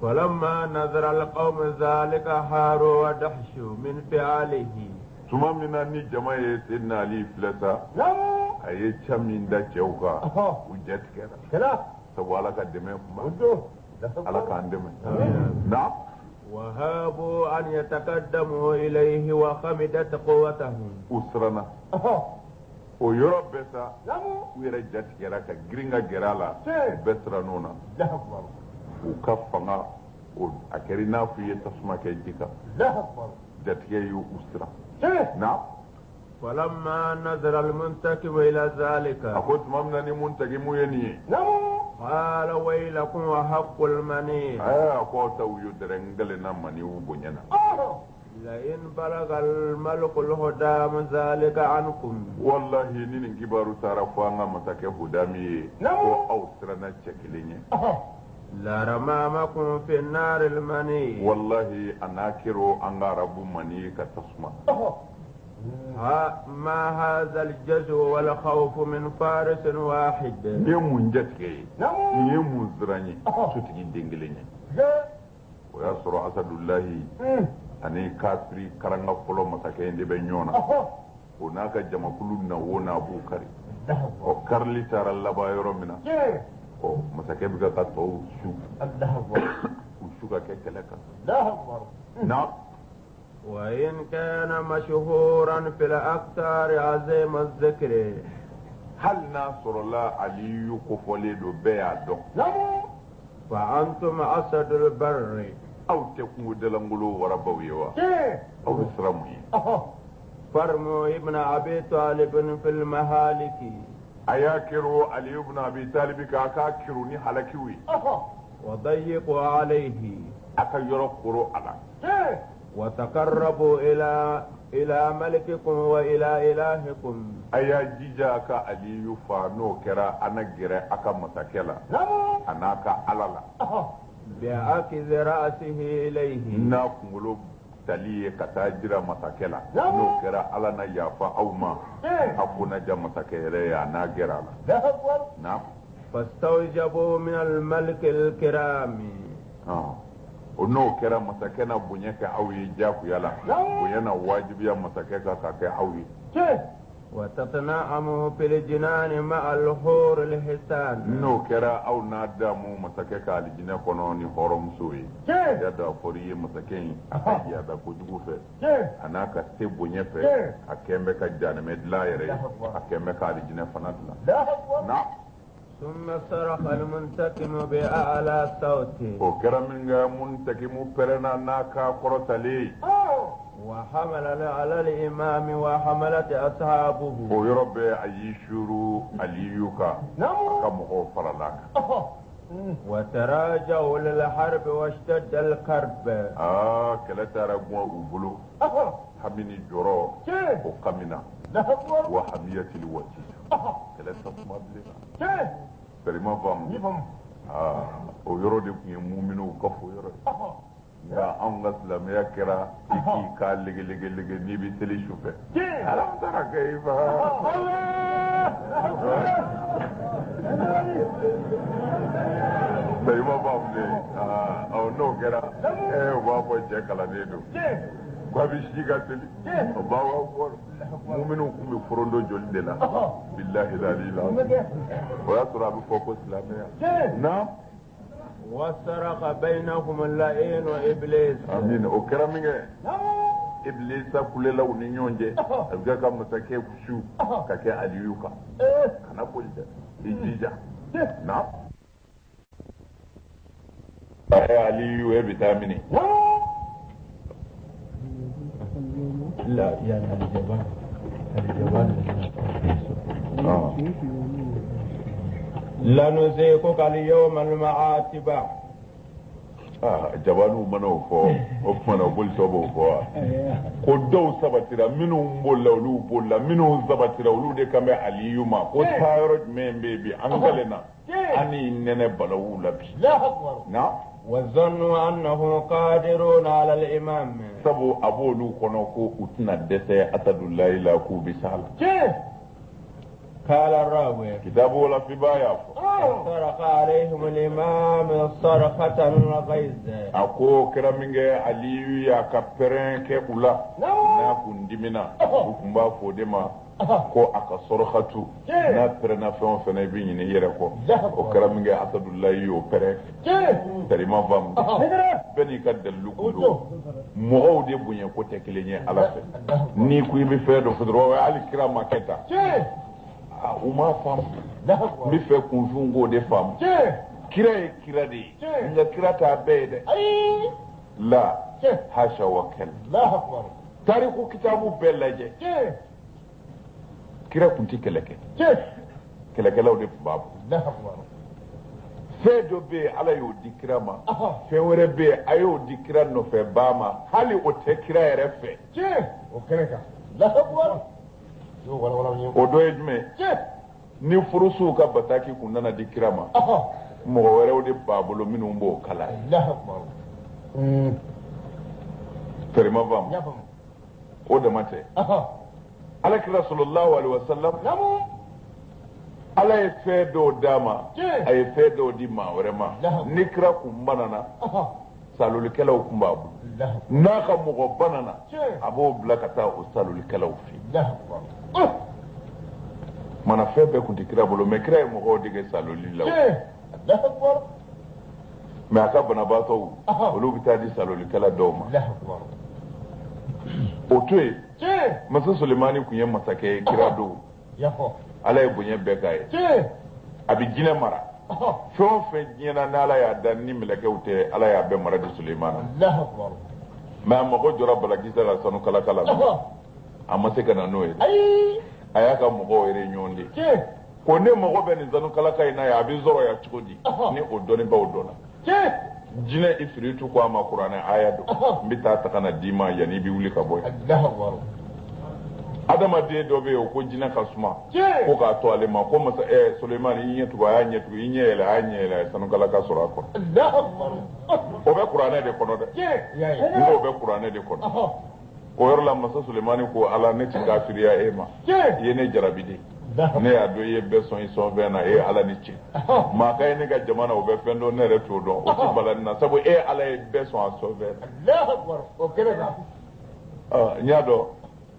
فلما نظر القوم ذلك حاروا ودهشوا من فعله tuma min na ni jama ye Seydina Ali filɛ sa a ye ca min da cɛw kan u jatigɛra sabu ala ka dɛmɛ kuma ala k'an dɛmɛ na وهابوا أن يتقدموا إليه وخمدت قوتهم u siranna o yɔrɔ bɛɛ sa u yɛrɛ jatigɛra ka girin ka gɛrɛ a la u bɛɛ sirann'o na u ka fanga a kɛra i n'a fɔ i ye tasuma kɛ ji kan jatigɛ y'u siran na فلما نظر المنتكب إلى ذلك أقول ممنني منتكم يني قال ويلكم وحق المني أقول تويو درنجلنا مني وبنينا لئن بلغ الملك الهدام ذلك عنكم والله نين كبارو تعرفوا مساكي هدامي أو سرنا تشكيليني لرمامكم في النار المني والله أناكرو أنغارب مني كتسمى ما هذا الجزو والخوف من فارس واحد يمون جتكي يمون زراني سوتي دينجليني ويسر أسد الله أني كاسري كرنغ فلو مساكين دي بنيونا هناك جمع كلنا ونا أبو كري وكارلي ترى اللبا يرومنا مساكين بيكا كتو شو وشوكا كيكاليكا نعم وإن كان مشهورا في الأكثر عظيم الذكر هل ناصر الله علي كفوليدو بيادو فأنتم أسد البر أو تكون دلنغلو وربويوا أو إسرامي فرموا ابن أبي طالب في المهالك أياكرو علي ابن أبي طالب كاكاكروني حلكوي وضيقوا عليه أكيرو قرو على وتقربوا إلى ملككم وإلى إلهكم أيا جيجاك علي فانو كرا أنا جرى أكا مساكلا أنا كا ألالا بأكذ رأسه إليه ناكملو تليه كتاجر مساكلا نو كرا ألانا يافا أو ما أكونا جا مساكلا يا ناجرا نعم فاستوجبوا من الملك الكرام ono kera masake na bunye ka awi jaku yala bunye na wajibi ya masake ka kai awi وتتنعموا في الجنان مع الحور الحسان no kera au na damu masake ka alijina kono ni horom suyi ya da fori masake ya da kujugu fe anaka te bunye fe akembe ka jana medla yare akembe ka alijina fanatla na ثم صرخ المنتقم بأعلى صوته وكرمنا منتقم برنا ناكا قرطلي وحمل على الإمام وحملت أصحابه ويربي أيشورو عليوكا كم هو فرلاك وتراجعوا للحرب واشتد الكرب كلا ترى وبلو حميني جرو وقمنا وحمية الوجه كلا تسمع بلنا فرما فهم ويرو دي مؤمنو كفو يرو nga anga islamia kira iki ka lege ni bi tele shufe alam tara kayfa bayma bamne aw no kira wa ko je kala ne do kwa bi shiga tele ba wa ko mu'minu kum furondo joli de la billahi la ilaha wa yasra bi foko islamia na وسرق بينهم اللعين وإبليس امين وكرمنه ابليس كل لو نيونجه ابغا مسكه كشو كاكي عليوكا كنا بولده يجيجا نعم عليو ابتامني لا يعني الجبان لنذيقك اليوم المعاتب jabanu mano fo o fana bol sobo fo ko dow sabatira minu bolla lu bolla minu sabatira lu de kambe aliyuma ko tayro membe bi angalena ani nene balawu labi na وظنوا أنه قادرون على الإمام سبو أبو لو كنوكو أتنا دسي أتدو لا إلا كو بسال قال الراوي كتابه ولا في بايا صرخ عليهم الإمام صرخة غيظ أكو كرامينغ علي يا كابرين كولا نا كونديمينا كومبا فوديما ko aka sorkhatu na perna fon fene bi ni yere ko o karaminga asadullahi o pere tarima fam beni ka delu ko mo de bunye ko tekelenye ala fe ni ku bi fe do fudro ali kirama keta uma fam bi fe kunjungo de fam kira de nga kira ta beede la hasha wa kal la akbar tariku kitabu belaje kira kun ti kɛlɛkɛ Cɛ. kɛlɛkɛlaw de tun b'a bolo Allahu akbar. fɛn dɔ bɛ yen ala y'o di kira ma Aha. fɛn wɛrɛ bɛ yen a y'o di kira nɔfɛ ba ma hali o tɛ kira yɛrɛ fɛ Cɛ. O kɛnɛ kan. Allahu akbar. Yo wala wala ni. o dɔ ye jumɛn Cɛ. ni furusow ka bataki kun nana di kira ma Aha. mɔgɔ wɛrɛw de b'a bolo minnu b'o kala Allahu akbar. fɛrɛma faamu Ya famu. o dama tɛ Aha. alakira sallallahu alaihi wasallam Namu. ala ye fɛn dɔw d'a ma Tiɲɛ. a ye fɛn dɔw di maa wɛrɛ ma Lahu. ni kira kun banana Aha. salolikɛlaw kun b'a bolo Allahu n'a ka mɔgɔ banana Tiɲɛ. a b'o bila ka taa o salolikɛlaw fɛ Allahu akbar. mana fɛn bɛɛ kun tɛ kira bolo mɛ kira ye mɔgɔw dege saloli la Cɛ. Allahu akbar. mɛ a ka banabaatɔw Aha. olu bɛ taa di salolikɛla dɔw ma Allahu akbar. o to yen Cɛ. masa sulemani kun ye masakɛ ye kira don Ya fɔ. ala ye bonya bɛɛ k'a ye Cɛ. a bɛ jinɛ mara Aha. fɛn o fɛn diɲɛna ni ala y'a da ni mɛlɛkɛw tɛ ala y'a bɛɛ mara di sulemana Allahu akbar. mɛ a mago jɔra balakisɛ la sanu kalakala la Aha. a ma se ka na n'o ye dɛ Ayi. a y'a ka mɔgɔw yɛrɛ ɲɔgɔn de Cɛ. ko ne mago bɛ nin sanu kalaka in na ye a bɛ sɔrɔ yan cogo di Aha. ni o dɔnnibaw dɔnna Cɛ. jinɛ ifiritu ko a ma kuranɛ aya don Aha. n bɛ taa ta ka na d'i ma yanni i bɛ wuli ka bɔ yan Allahu akbar. adamaden dɔ bɛ yen o ko jinɛ ka suma Cɛ. ko k'a to ale ma ko masa sulemani i ɲɛ tugu a y'a ɲɛ tugu i ɲɛ yɛlɛ a y'a ɲɛ yɛlɛ a ye sanu kalaka sɔrɔ a kɔnɔ Allahu akbar. o bɛ kuranɛ de kɔnɔ dɛ Cɛ. Ya ye. n ko o bɛ kuranɛ de kɔnɔ Aha. o yɔrɔ la masa sulemani ko ala ne ti kafiriya e ma Cɛ. i ye ne jarabi de Allahu ne y'a dɔn i ye bɛɛ sɔn i sɔn fɛn na e ye ala ni cɛ Aha. maa ka ye ne ka jamana o bɛ fɛn dɔn ne yɛrɛ t'o dɔn o ti balani na sabu e ala ye bɛɛ sɔn a sɔn fɛn na Allahu akbar. O kɛnɛ kan. n y'a dɔn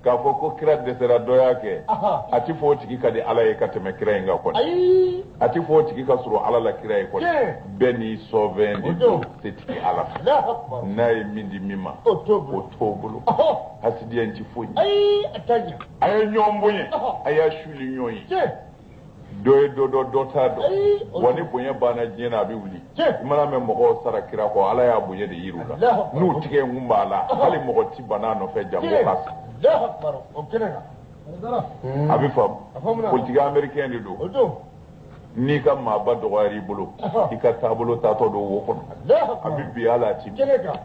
k'a fɔ ko kira dɛsɛra dɔ y'a kɛ Aha. a ti fɔ o tigi ka di ala ye ka tɛmɛ kira in kan kɔni Ayi. a ti fɔ o tigi ka sɔrɔ ala la kira ye kɔni Tiɲɛ. bɛɛ n'i sɔnfɛn de O don don. se tigi ala fɛ Allahu akbar. n'a ye min di min ma O t'o o bolo. t'o bolo Aha. hasidiya in ti foyi ye Ayi. A ta ɲɛ. a ye ɲɔgɔn bonya Aha. a y'a suli ɲɔgɔn ye Cɛ. dɔ ye dɔ dɔn dɔ t'a dɔn Ayi. O wa ni bonya banna diɲɛ na a bɛ wuli Tiɲɛ. i mana mɛn mɔgɔw sara kira kɔ ala y'a bonya de yiri u la Allahu akbar. n'u tigɛ kun b'a la hali mɔgɔ ti bana a nɔfɛ jango Cɛ. ka sa Allahu akbar. O kɛnɛ kan. a bɛ faamu A faamu na. politiki américain de O don don. n'i ka maaba dɔgɔyara i bolo Aha. i ka taabolo taatɔ don wo kɔnɔ Allahu a akbar. bɛ bi ala a ti bi Kɛnɛ kan.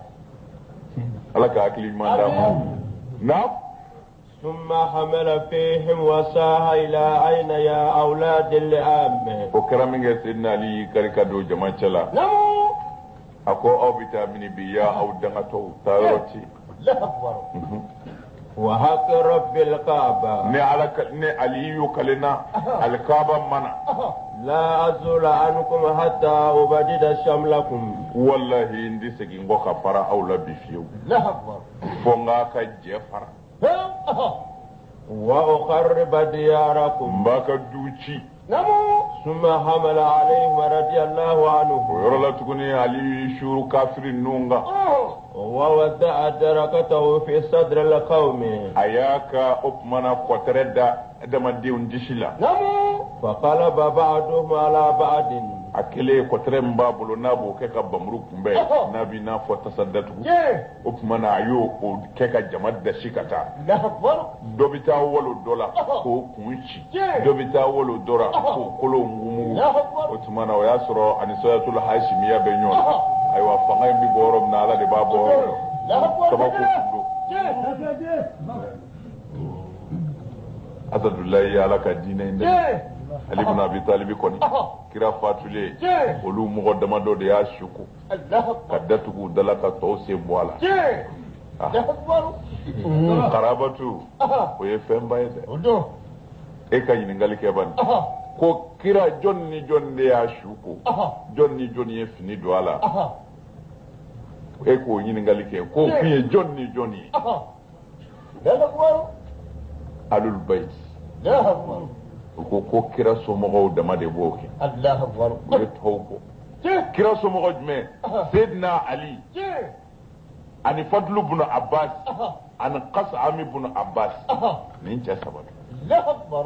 ala ka hakili ɲuman d'a ma na ثم حمل فيهم وساها إلى أين يا أولاد اللئام o kɛra min kɛ sedina ali y'i kari ka don jama cɛ la Namu. a ko aw bɛ taa mini bi ya aw dangatɔw taa yɔrɔ ci Allahu akbar. وحق رب الكعبة ne ali y'o kalenna alikaba mana Aha. لا أزول عنكم حتى أبدد شملكم wallahi n tɛ segin kɔ ka fara aw la bi fiyewu Allahu akbar. fo n k'a ka jɛ fara Aha. وأخرب n دياركم b'a ka du ci Namu. ثم حمل عليهم رضي الله o عنه yɔrɔ la tuguni ali y'i suru kafiri ninnu kan Oh. ووضع دركته في صدر القوم a y'a ka o tumana kɔtɛrɛ da adamadenw disi la Namu. فقلب بعضهم على بعض a kɛlen kɔtɛrɛ min b'a bolo n'a b'o kɛ ka bamuru kunbɛn Ɔhɔ. n'a b'i n'a fɔ tasa datugu Cɛ. o tumana a y'o o kɛ ka jama dasi ka taa Allahu akbar. dɔ bɛ taa walo dɔ la Ɔhɔ. k'o kun ci Cɛ. dɔ bɛ taa walo dɔ la Ɔhɔ. k'o kolo ngumugu Allahu akbar. o tumana o y'a sɔrɔ ani soyatul hashimiya bɛ ɲɔgɔn na Ɔhɔ. ayiwa fanga in bɛ bɔ yɔrɔ min na ala de b'a bɔ yɔrɔ min Allahu akbar. kabako kun don Cɛ. asadulayi ye ala ka diinɛ in dɛ Cɛ. ali ibn abi talibi kɔni Ɔhɔ. kira fatulen Cɛ. olu mɔgɔ damadɔ de y'a suku Allahu ka akbar. datugu dala ka tɔw sen bɔ a la Cɛ. Ah. Allahu akbar. karabatu Aha. o ye fɛnba ye dɛ O don. e ka ɲininkali kɛ bani Aha. ko kira jɔn ni jɔn de y'a suku Aha. jɔn ni jɔn ye fini don a la Aha. e k'o ɲininkali kɛ k'o kun ye jɔn ni jɔn ye Aha. Allahu akbar. alul bayt Allahu akbar. u ko kira somɔgɔw dama de b'o kɛ Allahu akbar. u ye tɔw bɔ Cɛ. kira somɔgɔ jumɛn Aha. seydina ali Cɛ. ani fadlu bunu abbas Aha. ani kasami bunu abbas Aha. nin cɛ saba don Allahu akbar.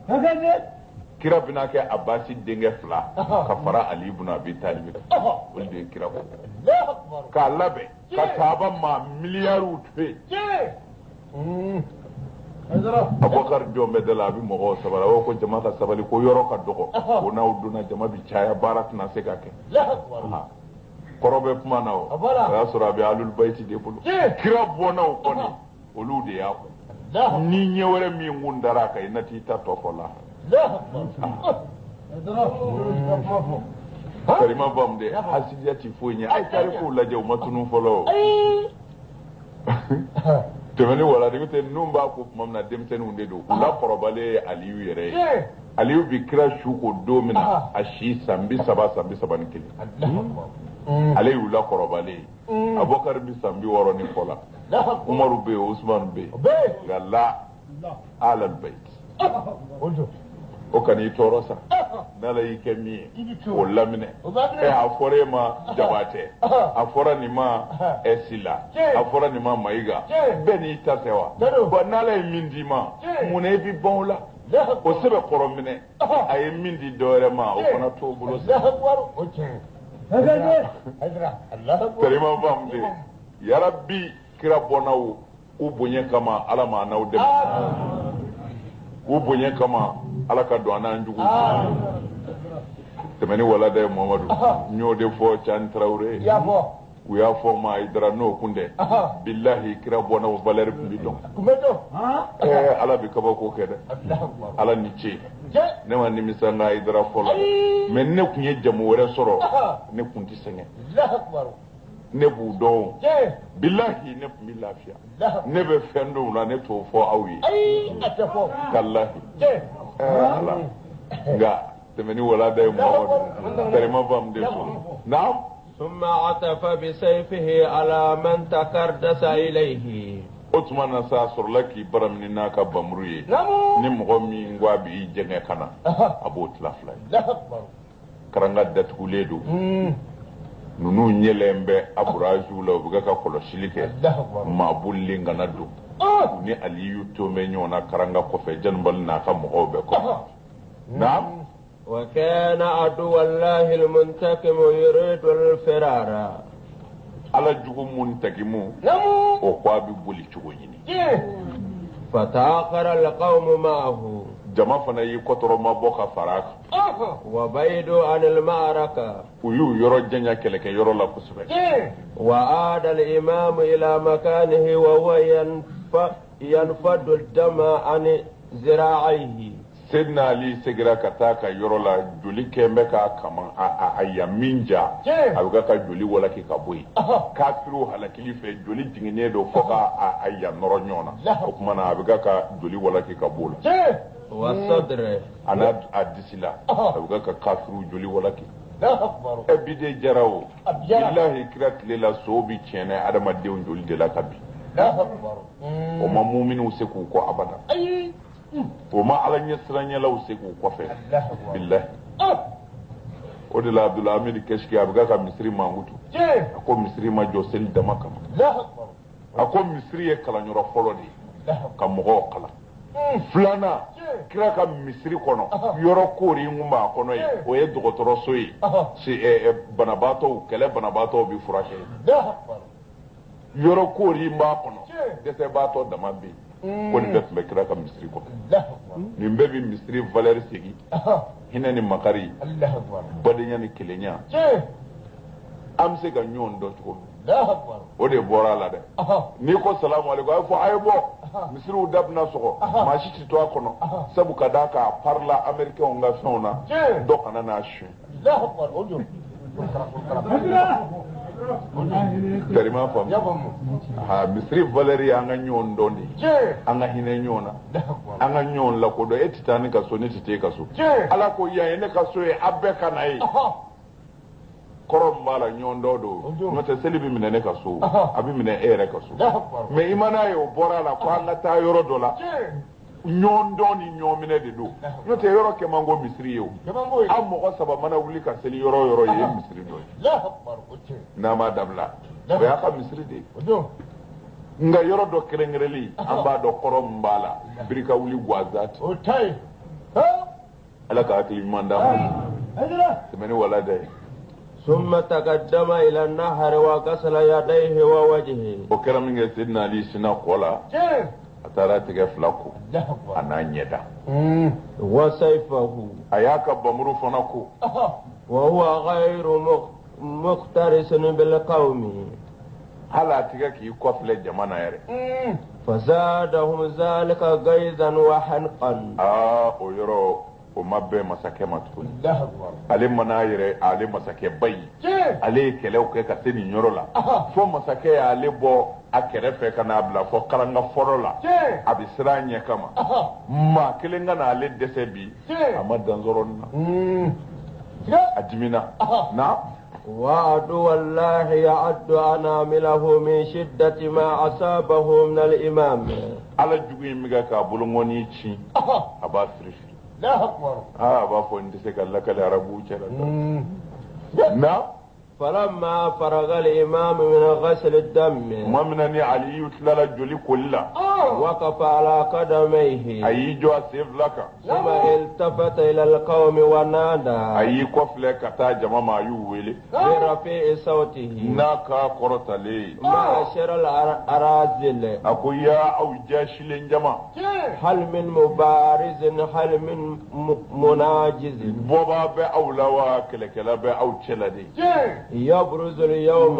Hakɛ. kira bɛna kɛ abasi denkɛ fila Aha. ka fara ali bunu abi talib kan Aha. olu de ye kira ko Allahu akbar. k'a labɛn ka taaba maa miliyariw to yen Cɛ. Abubakar jombe de la bi mɔgɔw sabara o ko jama ka sabali ko yɔrɔ ka dɔgɔ ko n'aw donna jama bi caya baara tɛna se ka kɛ kɔrɔ bɛ kuma na o y'a sɔrɔ a bɛ alul bayti de bolo kira bɔnnaw kɔni olu de y'a kɔ ni ɲɛ wɛrɛ min kun dara a kan i na t'i ta tɔ fɔ la karima bam de hasidiya ti foyi ɲɛ a ye tarikuw lajɛ u ma tunun fɔlɔ tɛmɛni wala de tɛ ninnu b'a ko tuma min na denmisɛnninw de don u la kɔrɔbalen ye Aliyu yɛrɛ ye Aliyu bi kira su ko don min na a si san 30 ni kelen ale y'u la kɔrɔbalen ye Abubakar bi san 60 ni kɔ la Umaru bɛ yen Usman bɛ yen nka la alal bayt o kan'i tɔɔrɔ sa n'Ala y'i kɛ min ye o laminɛ a fɔra e ma Jabatɛ a fɔra nin ma Sila a fɔra nin ma Mayiga bɛɛ n'i ta tɛ wa bon n'Ala ye min d'i ma mun na i bi ban o la o sɛbɛ kɔrɔ minɛ a ye min di dɔwɛrɛ ma o fana t'o bolo sa Karima faamu de yarabi kira bɔnnaw u bonya kama Ala ma n'aw dɛmɛ u bonya kama Ala ka don an n'an jugu tɛmɛni walada ye Muhamadu n y'o de fɔ Cani Tarawele u y'a fɔ ma Hayidara n'o kun dɛ bilahi kira bɔnnaw valeur tun bi dɔn Ala bi kabako kɛ dɛ Ala ni ce ne ma nimisa n ka Hayidara fɔlɔ mais ne kun ye jamu wɛrɛ sɔrɔ ne kun tɛ sɛgɛn ne b'u dɔn bilahi ne kun bi lafiya ne bɛ fɛn dɔw la ne t'o fɔ aw ye kalahi Ala nka tɛmɛni walada ye Muhamadu karima faamu de so naam ثم عطف بسيفه على من تكردس إليه o tuma na sa sɔrɔla k'i bara minɛ n'a ka bamuru ye ni mɔgɔ min ko a b'i jɛngɛ ka na a b'o tila fila ye karanga datugulen don ninnu ɲɛlen bɛ aburaziw la u bɛ ka kɔlɔsili kɛ maa bolilen kana don u ni Aliyu to bɛ ɲɔgɔn na karanga kɔfɛ janibali n'a ka mɔgɔw bɛ kɔfɛ naam وكان عدو الله المنتقم يريد الفرار Ala jugu muntakimu o ko a bɛ boli cogo ɲini فتآخر القوم معه jama fana y'i kɔtɔrɔma bɔ ka fara a kan وبعدوا عن المعركة u y'u yɔrɔ janya kɛlɛkɛyɔrɔ la kosɛbɛ وعاد الإمام إلى مكانه وهو ينفض الدم عن ذراعيه Seydina Ali segira ka taa ka yɔrɔ la joli kɛn bɛ k'a kama a yamin ja a bɛ ka joli walaki ka bɔ yen kafiriw halakili fɛ joli jiginnen don fo ka a yan nɔrɔ ɲɔgɔn na o tuma na a bɛ ka joli walaki ka bɔ o la والصدر a n'a a disi la a bɛ ka kafiriw joli walaki bi de jara o bilahi kira tile la sow bi tiɲɛ adamadenw joli de la ka bi o ma muminiw se k'u kɔ abada o ma Ala ɲɛ siranyɛlaw se k'u kɔfɛ bilahi o de la Abdulhamid Kɛsiki a bɛ ka misiri mankutu a ko misiri ma jɔ seli dama kama a ko misiri ye kalanyɔrɔ fɔlɔ de ye ka mɔgɔw kalan filanan kira ka misiri kɔnɔ yɔrɔ koori kun b'a kɔnɔ ye o ye dɔgɔtɔrɔso ye banabaatɔw kɛlɛ banabaatɔw bi furakɛ yɔrɔ koori b'a kɔnɔ dɛsɛbaatɔ dama bɛ yen ko nin bɛɛ tun bɛ kira ka misiri kɔnɔ nin bɛɛ bi misiri valeur segin hinɛ ni makari badenya ni kelenya an bɛ se ka ɲɔgɔn dɔn cogo min o de bɔra a la dɛ n'i ko salamu aleykum a bɛ fɔ a ye bɔ misiriw da bɛna sɔgɔ maa si tɛ to a kɔnɔ sabu ka d'a kan a parila amɛrikɛnw ka fɛnw na dɔ kana n'a suyɛn karima faamu misiri valeur ye an ka ɲɔgɔn dɔn de ye an ka hinɛ ɲɔgɔn na an ka ɲɔgɔn lakodɔn e tɛ taa ne ka so ne tɛ taa e ka so Ala ko yan ye ne ka so ye a bɛɛ ka na ye kɔrɔ min b'a la ɲɔgɔn dɔ don n'o tɛ seli bɛ minɛ ne ka so a bɛ minɛ e yɛrɛ ka so mais i ma n'a ye o bɔra a la ko an ka taa yɔrɔ dɔ la ɲɔgɔn dɔn ni ɲɔgɔn minɛ de don n'o tɛ yɔrɔ kɛ man go misiri ye o an mɔgɔ 3 mana wuli ka seli yɔrɔ o yɔrɔ ye misiri dɔ ye n'a ma dabila o y'a ka misiri de ye nka yɔrɔ dɔ kɛrɛnkɛrɛnli an b'a dɔn kɔrɔ min b'a la birika wuli guwazati Ala ka hakili ɲuman d'an ma tɛmɛni walada ye ثم تقدم إلى النهر وغسل يديه ووجهه o kɛra min kɛ Seydina Ali sina kɔ la atara tigɛ fila ko a n'a ɲɛda وسيفه a y'a ka bamuru fana ko وهو غير مخترس بالقوم hali a tigɛ k'i kɔfilɛ jama na yɛrɛ فزادهم ذلك غيظا وحنقا o yɔrɔ o ma bɛn masakɛ ma tuguni ale mana yɛrɛ ale masakɛ ba ye ale ye kɛlɛw kɛ ka se nin yɔrɔ la fo masakɛ y'ale bɔ a kɛrɛfɛ ka n'a bila fɔ karanga fɔlɔ la a bɛ siran a ɲɛ kama maa kelen ka n'ale dɛsɛ bi a ma dan sɔrɔ na a dimina na وعدو الله يعد أنامله من شدة ما أصابه من الإمام ala jugu in bɛ k'a bolongɔni ci a b'a firifiri a b'a fɔ n tɛ se ka lakale arabuw cɛla na فلما فرغ الإمام من غسل الدم tuma min na ni aliyu tilala joli koli la وقف على قدميه a y'i jɔ a sen fila kan ثم التفت إلى القوم a ونادى y'i kɔfilɛ ka taa jama ma a y'u wele برفيع صوته n'a ka kɔrɔtalen معاشر الأراذل a ko ya aw jasilen jama هل من مبارز هل من مناجز bɔbaa bɛ aw la wa kɛlɛkɛla bɛ aw cɛla de يبرز اليوم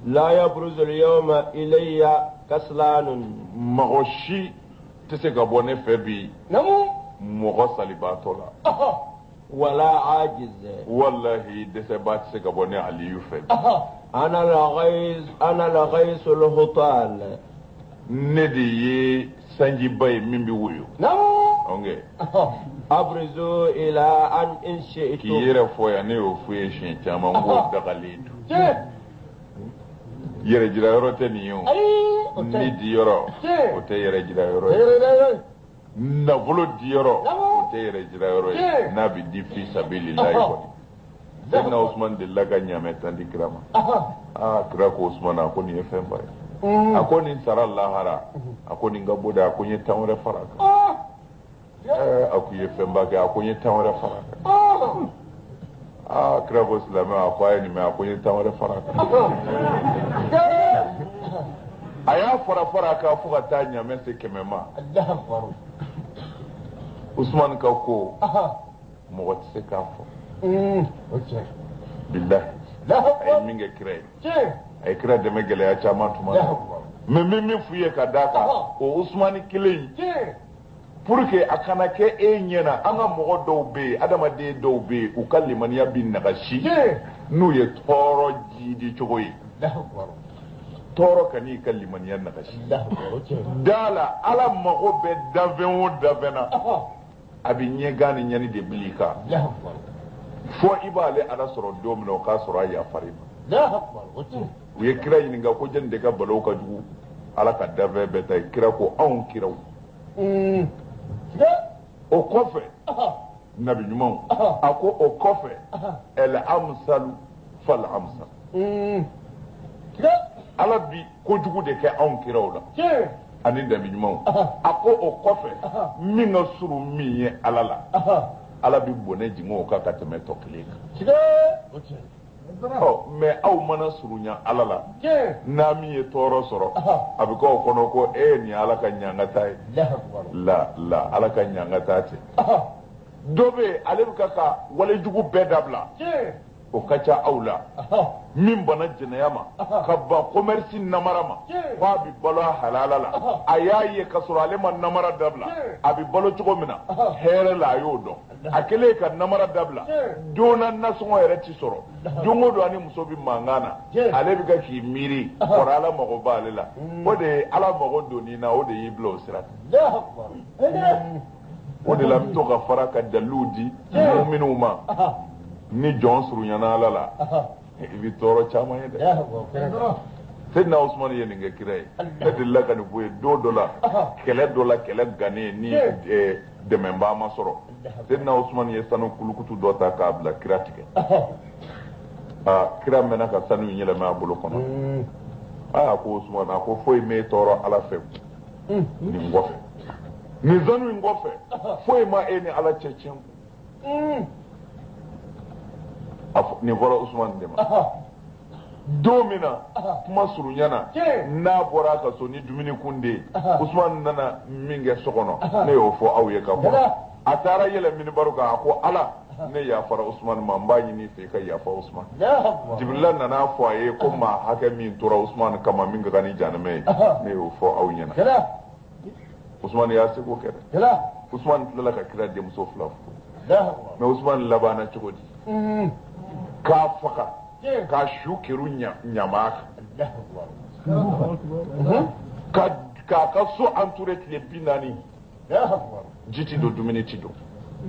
لا يبرز اليوم إلي كسلان mɔgɔ si tɛ se ka bɔ ne fɛ bi mɔgɔ salibaatɔ la ولا عاجز walahi dɛsɛbaa tɛ se ka bɔ ne aliyu fɛ أنا الغيث الهطال ne de ye sanjiba ye min bɛ woyo أبرزوا إلى أن إن شئت k'i yɛrɛ fɔ yan ne y'o fɔ ye siɲɛ caman ko dagalen don yɛrɛ jira yɔrɔ tɛ nin ye o ni di yɔrɔ o tɛ yɛrɛ jira yɔrɔ ye nafolo di yɔrɔ o tɛ yɛrɛ jira yɔrɔ ye n'a bɛ di fi sabilillahi kɔni Sayyidina Usman delila ka ɲaamɛ tan di kira ma kira ko Usman a ko nin ye fɛn ba ye a ko nin sara lahara a ko nin ka bɔ de a ko n ye tan wɛrɛ fara kan a ko i ye fɛn ba kɛ a ko n ye tan wɛrɛ fara kan kira ko silamɛ a ko a ye nin mɛn a ko n ye tan wɛrɛ fara kan a y'a fara kan fo ka taa ɲaamɛ se 100 ma Usman ka ko mɔgɔ tɛ se k'a fɔ bilahi a ye min kɛ kira ye a ye kira dɛmɛ gɛlɛya caman tuma na mɛ n bɛ min f'u ye ka d'a kan o Usmani kelen in pour que a kana kɛ e ɲɛna an ka mɔgɔ dɔw bɛ yen adamaden dɔw bɛ yen u ka limaniya bɛ nagasi n'u ye tɔɔrɔ jidi cogo ye tɔɔrɔ ka n'i ka limaniya nagasi da la ala mago bɛ danfɛn o danfɛn na a bɛ ɲɛgan ni ɲɛni de bili kan fo i b'ale ala sɔrɔ don min na o k'a sɔrɔ a yafari ma u ye kira ɲininka ko jɛni de ka balaw ka jugu ala ka danfɛn bɛɛ ta ye kira ko anw kiraw o kɔfɛ nabi ɲumanw a ko o kɔfɛ el amsalu fal amsal ala bi kojugu de kɛ anw kiraw la ani nabi ɲumanw a ko o kɔfɛ min ka surun min ye ala la ala bi bɔnɛ jigin o kan ka tɛmɛ tɔ kelen kan mɛ aw mana surunya ala la n'a min ye tɔɔrɔ sɔrɔ a bɛ k'aw kɔnɔ ko nin ye ala ka ɲangata ye la ala ka ɲangata tɛ dɔ bɛ yen ale bɛ ka walejugu bɛɛ dabila o ka ca aw la min bana jɛnɛya ma ka ban commerce namara ma k'a bɛ balo a halala la a y'a ye ka sɔrɔ ale ma namara dabila a bɛ balo cogo min na hɛrɛ la a y'o dɔn a kɛlen ka namara dabila don na nasɔngɔ yɛrɛ ti sɔrɔ don o don a ni muso bɛ mankan na ale bɛ ka k'i miiri kɔrɔ ala mago b'ale la o de ye ala mago don nin na o de y'i bila o sira o de la n bɛ to ka fara ka daliluw di muminunw ma ni jɔn surunyana ala la i bɛ tɔɔrɔ caman ye dɛ Sayyidina Usman ye nin kɛ kira ye ne delila ka nin fɔ ye don dɔ la kɛlɛ dɔ la kɛlɛ gannen ni dɛmɛbaa ma sɔrɔ Sayyidina Usman ye sanu kulukutu dɔ ta k'a bila kira tigɛ kira mɛnna ka sanu in yɛlɛmɛ a bolo kɔnɔ a ko Usman a ko foyi m'e tɔɔrɔ ala fɛ nin kɔfɛ nin sanu in kɔfɛ foyi ma e ni ala cɛ tiɲɛ nin fɔra Usman de ma don min na kuma surunyana n'a bɔra a ka so ni dumuni kun de ye Usman nana min kɛ so kɔnɔ ne y'o fɔ aw ye ka fɔ a taara yɛlɛ minibaro kan a ko Ala ne yafara Usman ma n b'a ɲini i fɛ i ka yafa Usman Jibrila nana fɔ a ye ko maa hakɛ min tora Usman kama min ka kan ni jahanama ye ne y'o fɔ aw ɲɛna Usman y'a seko kɛ dɛ Usman tilala ka kira denmuso 2 furu mais Usman labanna cogo di k'a faga k'a su kɛru ɲamaa kan k'a ka so entouré tile 40 ji ti don dumuni ti don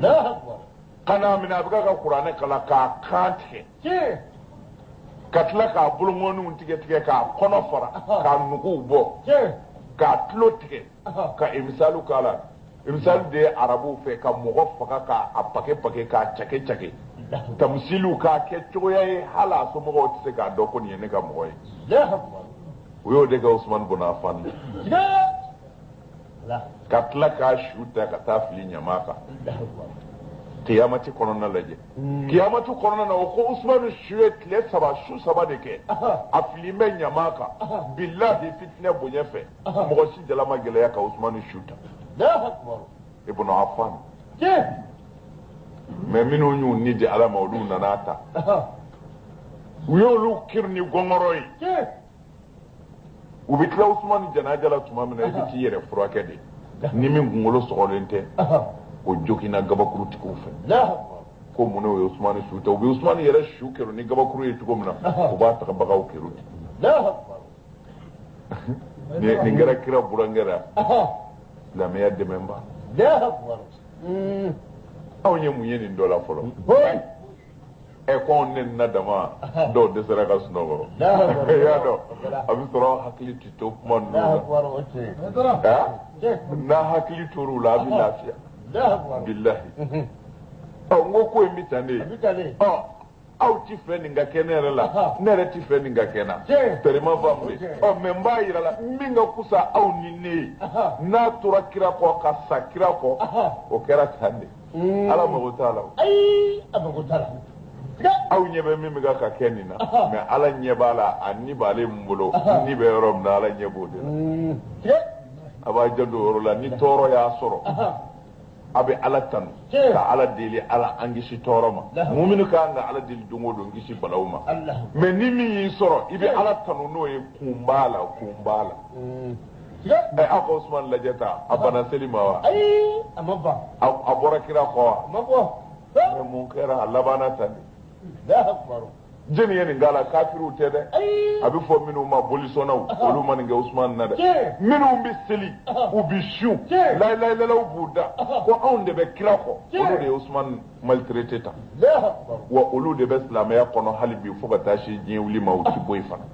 ka n'a minɛ a bɛ ka kuranɛ kalan k'a kan tigɛ ka tila k'a bolongɔninw tigɛ k'a kɔnɔ fara k'a nuguw bɔ k'a tulo tigɛ ka emisalu k'a la emisalu de ye arabuw fɛ ka mɔgɔ faga k'a pake k'a cake tamsiliw k'a kɛ cogoya ye hali a somɔgɔw tɛ se k'a dɔn ko nin ye ne ka mɔgɔ ye o y'o de kɛ Usman bun Affan ye ka tila k'a su ta ka taa fili ɲamaa kan kiyamati kɔnɔna lajɛ kiyamati kɔnɔna na o ko Usman su ye tile 3 su 3 de kɛ a fili bɛ ɲamaa kan billahi fitinɛ bonya fɛ mɔgɔ si jala ma gɛlɛya ka Usman su ta Ibn Affan mais minnu y'u ni di Ala ma olu nana ta u y'olu kiri ni gɔngɔrɔ ye u bɛ tila Usman janaja la tuma min na i bɛ t'i yɛrɛ furakɛ de ni min kunkolo sɔgɔlen tɛ o jogina gabakurutigiw fɛ ko mun o ye Usman su ta u bɛ Usman yɛrɛ su kɛru ni gabakuru ye cogo min na u b'a tagabagaw kɛru ten nin kɛra kira burankɛra silamɛya dɛmɛba aw ye mun ye nin dɔ la fɔlɔ ko anw ne na dama dɔw dɛsɛra ka sunɔgɔ i y'a dɔn a bɛ sɔrɔ hakili tɛ to kuma ninnu na n'a hakili tor'u la a bɛ lafiya bilahi n ko ko in bɛ tan de ye aw ti fɛ nin ka kɛ ne yɛrɛ la ne yɛrɛ ti fɛ nin ka kɛ na tɛrɛma faamu ye mais n b'a yira la min ka kusa aw ni ne ye n'a tora kira kɔ ka sa kira kɔ o kɛra tan de Ala mago t'a la a mago t'a la aw ɲɛ bɛ min bɛ ka kɛ nin na mais Ala ɲɛ b'a la a ni b'ale min bolo ni bɛ yɔrɔ min na Ala ɲɛ b'o de la a b'a janto o yɔrɔ la ni tɔɔrɔ y'a sɔrɔ a bɛ Ala tanu ka Ala deli Ala an kisi tɔɔrɔ ma mumini ka kan ka Ala deli don o don kisi balaw ma mais ni min y'i sɔrɔ i bɛ Ala tanu n'o ye kun b'a la aw ka Usman lajɛ ta a bana seli ma wa a ma ban a bɔra kira kɔ wa ma bɔ mais mun kɛra a labanna tan de jeni ye nin k'a la kafiriw tɛ dɛ a bɛ fɔ minnu ma bolisɔnnaw olu ma nin kɛ Usman na dɛ minnu bɛ seli u bɛ su layilayilaw b'u da ko anw de bɛ kira kɔ olu de ye Usman maltraité tan wa olu de bɛ silamɛya kɔnɔ hali bi fo ka taa se diɲɛ wuli ma u ti bɔ yen fana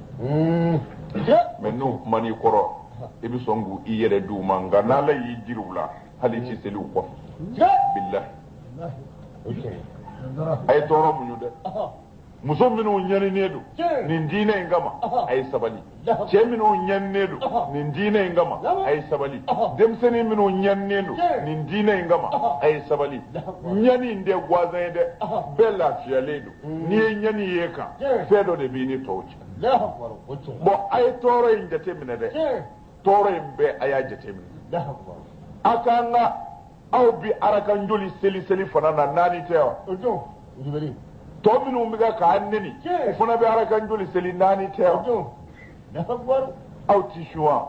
mais n'u kuma n'i kɔrɔ i bɛ sɔn k'u i yɛrɛ d'u ma nka n'Ala y'i jiri u la hali i ti seli u kɔfɛ bilahi a ye tɔɔrɔ muɲu dɛ muso minnu ɲaninen don nin diinɛ in kama a ye sabali cɛ minnu ɲaninen don nin diinɛ in kama a ye sabali denmisɛnnin minnu ɲaninen don nin diinɛ in kama a ye sabali ɲani in tɛ gansan ye dɛ bɛɛ lafiyalen don n'i ye ɲani ye kan fɛn dɔ de b'i ni tɔw cɛ bon a ye tɔɔrɔ in jate minɛ dɛ tɔɔrɔ in bɛɛ a y'a jate minɛ a k'an ka aw bi arakan joli seli fana na naani tɛ wa tɔ minnu bɛ k'a neni u fana bɛ arakan joli seli naani tɛ wa aw ti sun wa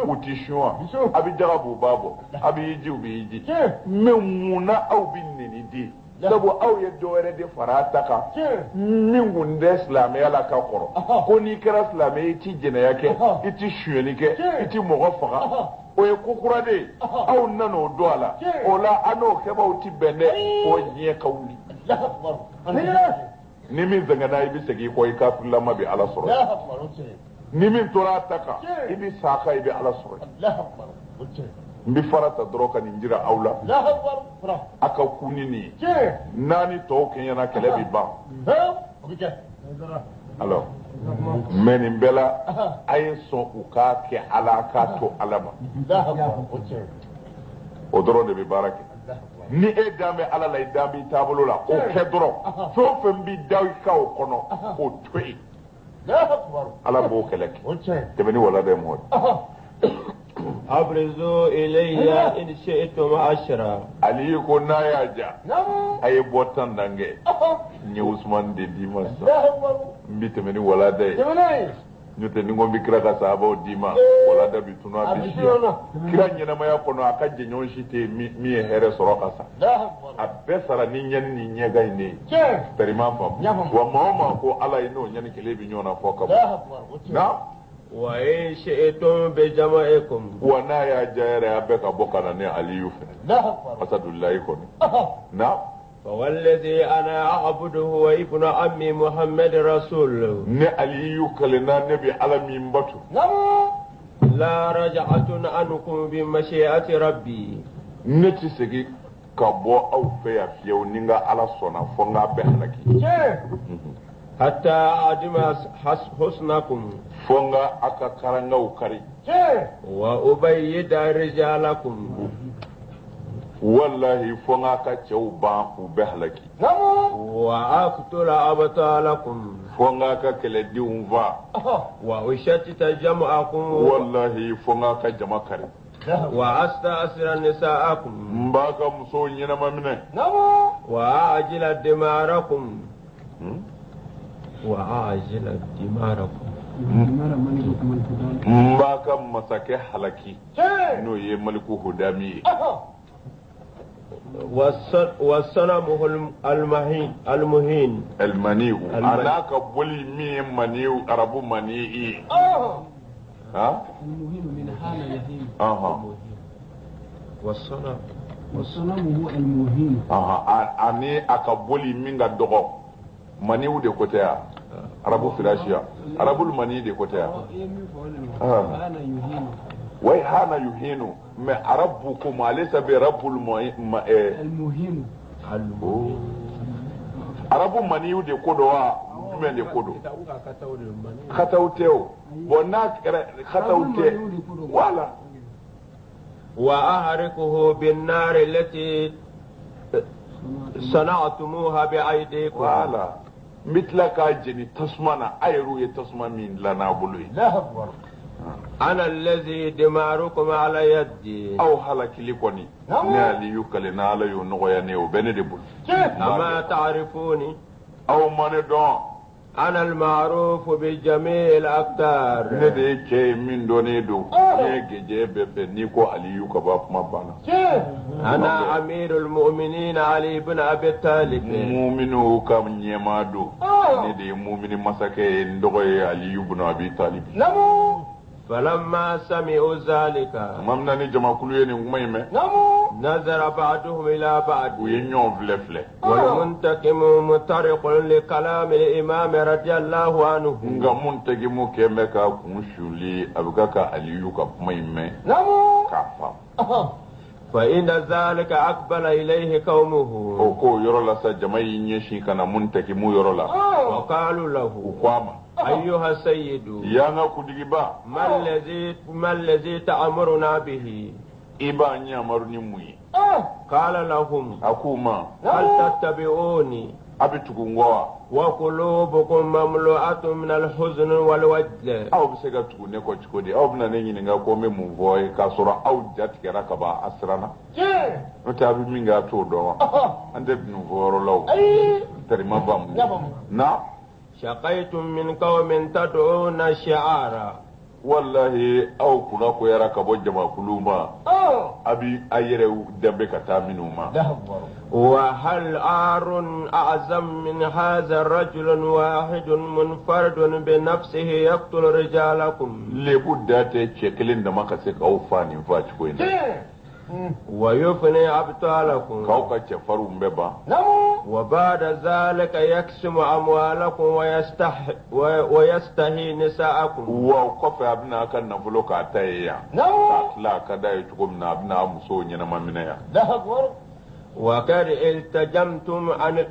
u ti sun wa a bɛ jaga b'u b'a bɔ a bɛ yiji u bɛ yiji mais mun na aw bɛ neni den sabu aw ye dɔ wɛrɛ de fara a ta kan min kun tɛ silamɛya la ka kɔrɔ ko n'i kɛra silamɛ i ti jɛnɛya kɛ i ti sonyɛli kɛ i ti mɔgɔ faga o ye ko kura de ye aw nana o don a la o la an n'o kɛbaaw ti bɛn dɛ fo diɲɛ ka wuli ni min zɛngɛnna i bɛ segin i kɔ i kafirlama bɛ Ala sɔrɔ ni min tora a ta kan i bɛ sa a kan i bɛ Ala sɔrɔ n bɛ fara ta dɔrɔn ka nin jira aw la a ka ku ni nin ye naani tɔw kɛɲɛna kɛlɛ bɛ ban alors mais nin bɛɛ la a ye sɔn u k'a kɛ Ala k'a to Ala ma o dɔrɔn de bɛ baara kɛ ni e dan bɛ Ala la i dan b'i taabolo la o kɛ dɔrɔn fɛn o fɛn b'i da i kan o kɔnɔ o to yen ala b'o kɛlɛ kɛ tɛmɛni wala dɛ mɔgɔ أبرزوا إلي إن شئتم عشرا aliyu ko n'a y'a ja a ye bɔ tan dan kɛ n ye usman de d'i ma sisan n bi tɛmɛ ni walada ye n'o tɛ ni ko n bɛ kira ka sahabaw d'i ma walada bi tunu a bi siya kira ɲɛnamaya kɔnɔ a ka jɛɲɔgɔn si tɛ yen min ye hɛrɛ sɔrɔ ka sa a bɛɛ sara ni ɲɛni ni ɲɛga in de ye tɛrima faamu wa maa o maa ko ala ye n'o ɲɛni kelen bi ɲɔgɔn na fɔ ka bɔ na وإن شئتم بجمعكم wa n'a y'a ja yɛrɛ a bɛɛ ka bɔ ka na ni aliyu fɛ asadulilayi kɔni na فوالذي أنا أعبده وابن عمي محمد رسول ne aliyu kalenna ne bi ala min bato لا رجعة عنكم بمشيئة ربي ne ti segin ka bɔ aw fɛ yan fiyewu ni n ka ala sɔnna fo n k'a bɛɛ halaki حتى أعدم حسنكم fo n ka a ka karangaw kari وأبيد رجالكم wallahi fo n k'a ka cɛw ban u bɛɛ halaki وأقتل أبطالكم fo n k'a ka kɛlɛdenw faa وأشتت جمعكم wallahi fo n k'a ka jama kari وأستأسر نساءكم n b'a ka musow ɲɛnama minɛ وأعجل دماركم وأعجل دماركم n b'a ka masakɛ halaki n'o ye maliku hudami ye وصنمه المهين المنيء أنا كبولي مي منيء عربو منيء المهين من حال يهين والصنم هو المهين أني أكبولي مين غدغو منيء دي كوتيا عربو فراشيا عربو المنيء دي كوتيا wai hana yuhinu me arabu kuma laysa bi rabbul المهين arabu maniyu de kodo wa dume de kodo khatawteo bona khatawte wala وأحرقه بالنار التي صنعتموها بأيديكم wala mitlaka jeni tasmana ayru ye tasma min lana bulu لا أكبر أنا الذي دماركم على يدي aw halakili koni ne aliyu kale na ala yo nogoya ne o bene de bul أما تعرفوني aw mane don أنا المعروف بجميع الأقدار ne de ke min doni do ne geje befe ni ko aliyu ka ba kuma bana أنا أمير المؤمنين علي بن أبي طالب mu'minu kam nyema do ne de mu'mini masake ndogoye aliyu ibn abi talib فلما سمعوا ذلك mamna ni jama kulu ye ni ngumay me نظر بعضهم إلى بعض u ye ñon vle vle والمنتقم مطرق لكلام الإمام رضي الله عنه nga mun tegi mu kembe ka kun shuli abuka ka aliyu ka kuma me ka fam فإن ذلك أقبل إليه قومه o ko yoro la sa jama yi nyeshi kana mun tegi mu yoro la وقالوا له kwama أيها السيد ya nga kudigi ba ما الذي تأمرنا به iba nyamaru ni muyi قال لهم akuma هل تتبعوني abitugu ngowa وقلوبكم مملوءة من الحزن والوجل aw bi se ka tugu ne ko ciko di aw bina ne ɲininka ko n bɛ mun fɔ ye k'a sɔrɔ aw jatigɛra ka ban a siranna n'o tɛ a bɛ min kɛ a t'o dɔn wa an tɛ bin fɔ yɔrɔ la o tɛrima ba mun na شقيتم من قوم تدعون الشعار wallahi aw kunna koyara ka bɔ jamakulu ma a bi a yɛrɛ danbe ka taa minnu ma وهل عار أعظم من هذا رجل واحد منفرد بنفسه يقتل رجالكم lebu da tɛ cɛ kelen dama ka se k'aw fa nin fa cogo in na ويفني أبطالكم k'aw ka cɛfarinw bɛɛ ban وبعد ذلك يقسم أموالكم ويستحي نساءكم wa o kɔfɛ a bɛna a ka nafolo k'a ta ye yan k'a tila a ka da ye cogo min na a bɛna a musow ɲɛnama minɛ yan وقد التجمتم عن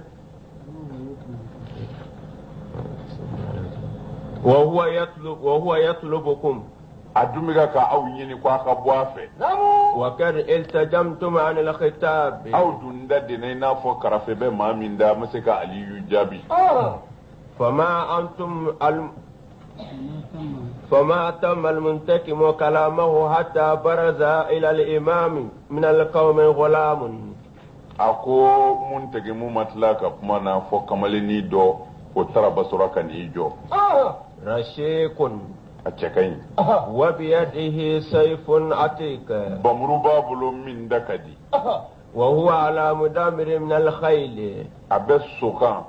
وهو يطلبكم a dun bɛ ka ka aw ɲini ko a ka bɔ a fɛ وقد التجمتم عن الخطاب aw dun da dena i n'a fɔ karafe bɛ maa min da an bɛ se ka aliyu jaabi فما تم المنتكم كلامه حتى برز إلى الإمام من القوم غلام. أكو منتكم مطلق كمانا فكملني دو وترى بصرك نيجو. رشيق أتشكين. وبيده سيف عتيق. بمرو بابلو من دكدي. وهو على مدامر من الخيل. أبس سكان.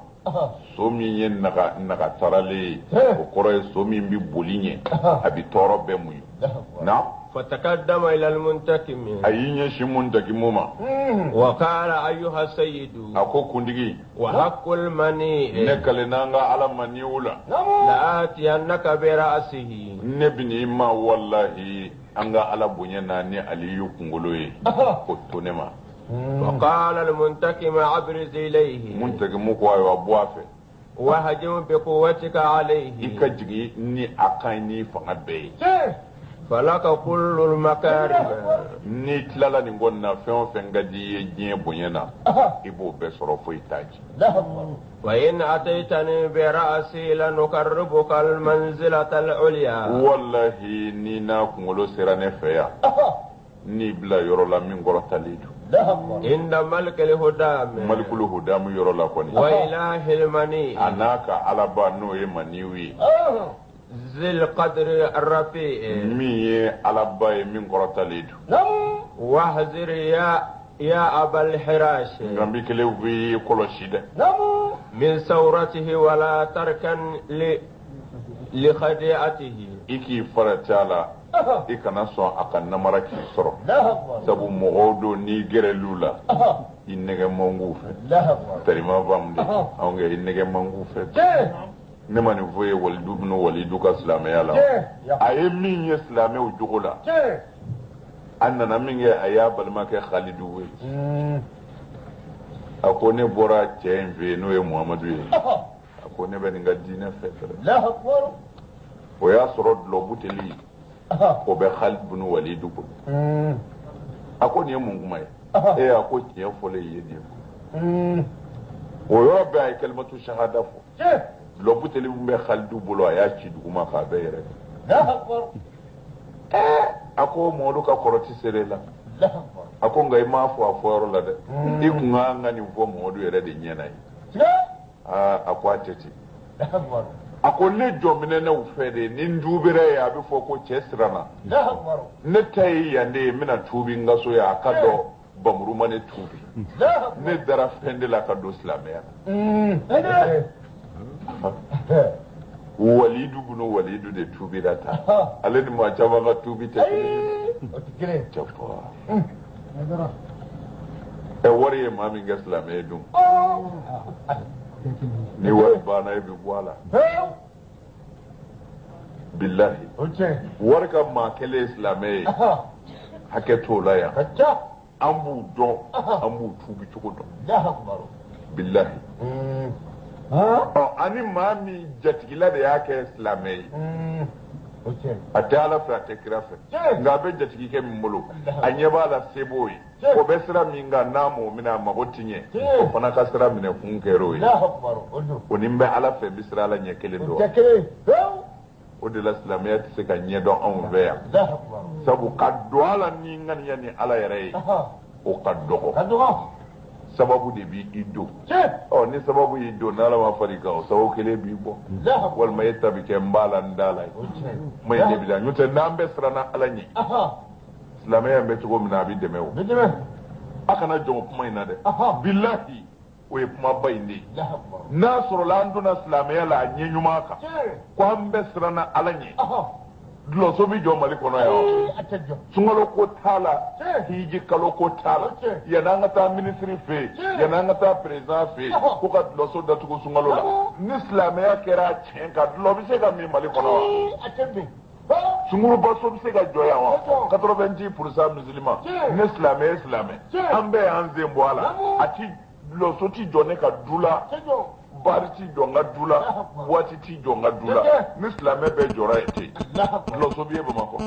somi ye naga tarale o koro ye somi bi bolinye abi toro be mu na فتقدم إلى المنتكم ayinya shi muntakimuma وقال أيها السيد ako kundigi وحق المني ne kalenanga ala maniula لآتينك برأسه ne bini ma wallahi anga ala bunyana ni aliyu kungoloye ko tonema. وقال المنتكم أبرز إليه muntakimu ko ayo abuafe وهجم بقوتك عليه ikajigi ni akani fanga be فلك كل المكارم ni tilala ni ngonna fen fen gadi yen bonyana ibo be soro fo itaji. وإن أتيتني برأسي لنقربك المنزلة العليا wallahi ni na kungolo serane feya ni bla yorola min gorotalidu عند ملك الهدام malikulu hudamu yorola koni وإله المني anaka alaba no e maniwi ذي القدر الرفيع mi ye alaba e min gorotalidu واحذر يا أبا الحراش ngambi kele wi koloshide من ثورته ولا تركن لخديعته iki faratala ikana son akan namara ki soro sabu mogodo ni gere lula innege mongu fe tarima bamde awnge innege mongu fe ne mani voye walidu bnu walidu ka islame yala aye min ye islame o jogola annana min ye aya balma ke khalidu we ako ne bora chenve no ye muhammadu ye ako ne be nga dina fe o ya soro lo buteli o be Khalid bin Walid ko ako ni mun kuma e ako tiye fole ye ni o yo be ay kalmatu shahada fo lo buteli be Khalid bulo ya ci duguma ka be yere ako modu ka koroti serela ako ngai ma fo aforo la de ikunga ngani vo modu yere de nyenai ako ateti ako ne jomine ne ufede ni ndubire ya bi fo ko chesrana ne tayi yande mina tubi ngaso ya kado bamruma ne tubi ne dara fende la kado islamia walidu bunu walidu de tubi data ale ni ma chama ga tubi te kire chapo e wori ma mi islamia dum ni wari bana e bi wala billahi warka ma kele islamai hake tola ya ambu don ambu tubi chuko don billahi ani mami jatigila da yake islamai atala frate krafe ngabe jatigi ke mulu anye bala seboyi ko besra minga namo mina magotinye ko fana kasra mine kunkero yi onimbe ala fe bisra la nyekele do o de la islamiyat se ka nye do an veya sabu kaddo ala ni ngani yani ala yare o kaddo sababu de bi iddo ni sababu iddo na la ma farika o sababu kele bi bo wal mayta bi ke mbala ndala may de bi da nyute nambe srana ala nyi islamiyya be to mina bi de mewo aka na jomo kuma ina de billahi o e kuma bayinde na soro la nduna islamiyya la nyi nyuma ka ko ambe srana ala nyi dulo so bi jo mali kono yawo sungalo ko tala hiji kalo ko tala yana ngata ministry fe yana ngata president fe ko ka dulo so datu ko sungalo la ni islamiyya kera chenka dulo bi se ka mi mali kono sunguru ba so bi se ka joya wa 90% musulman ni islamiyya ambe anze mbwala ati dulo so ti jone ka dula bari ti jonga dula wati ti jonga dula ni islamiyya be jora ete lo so bi e ba mako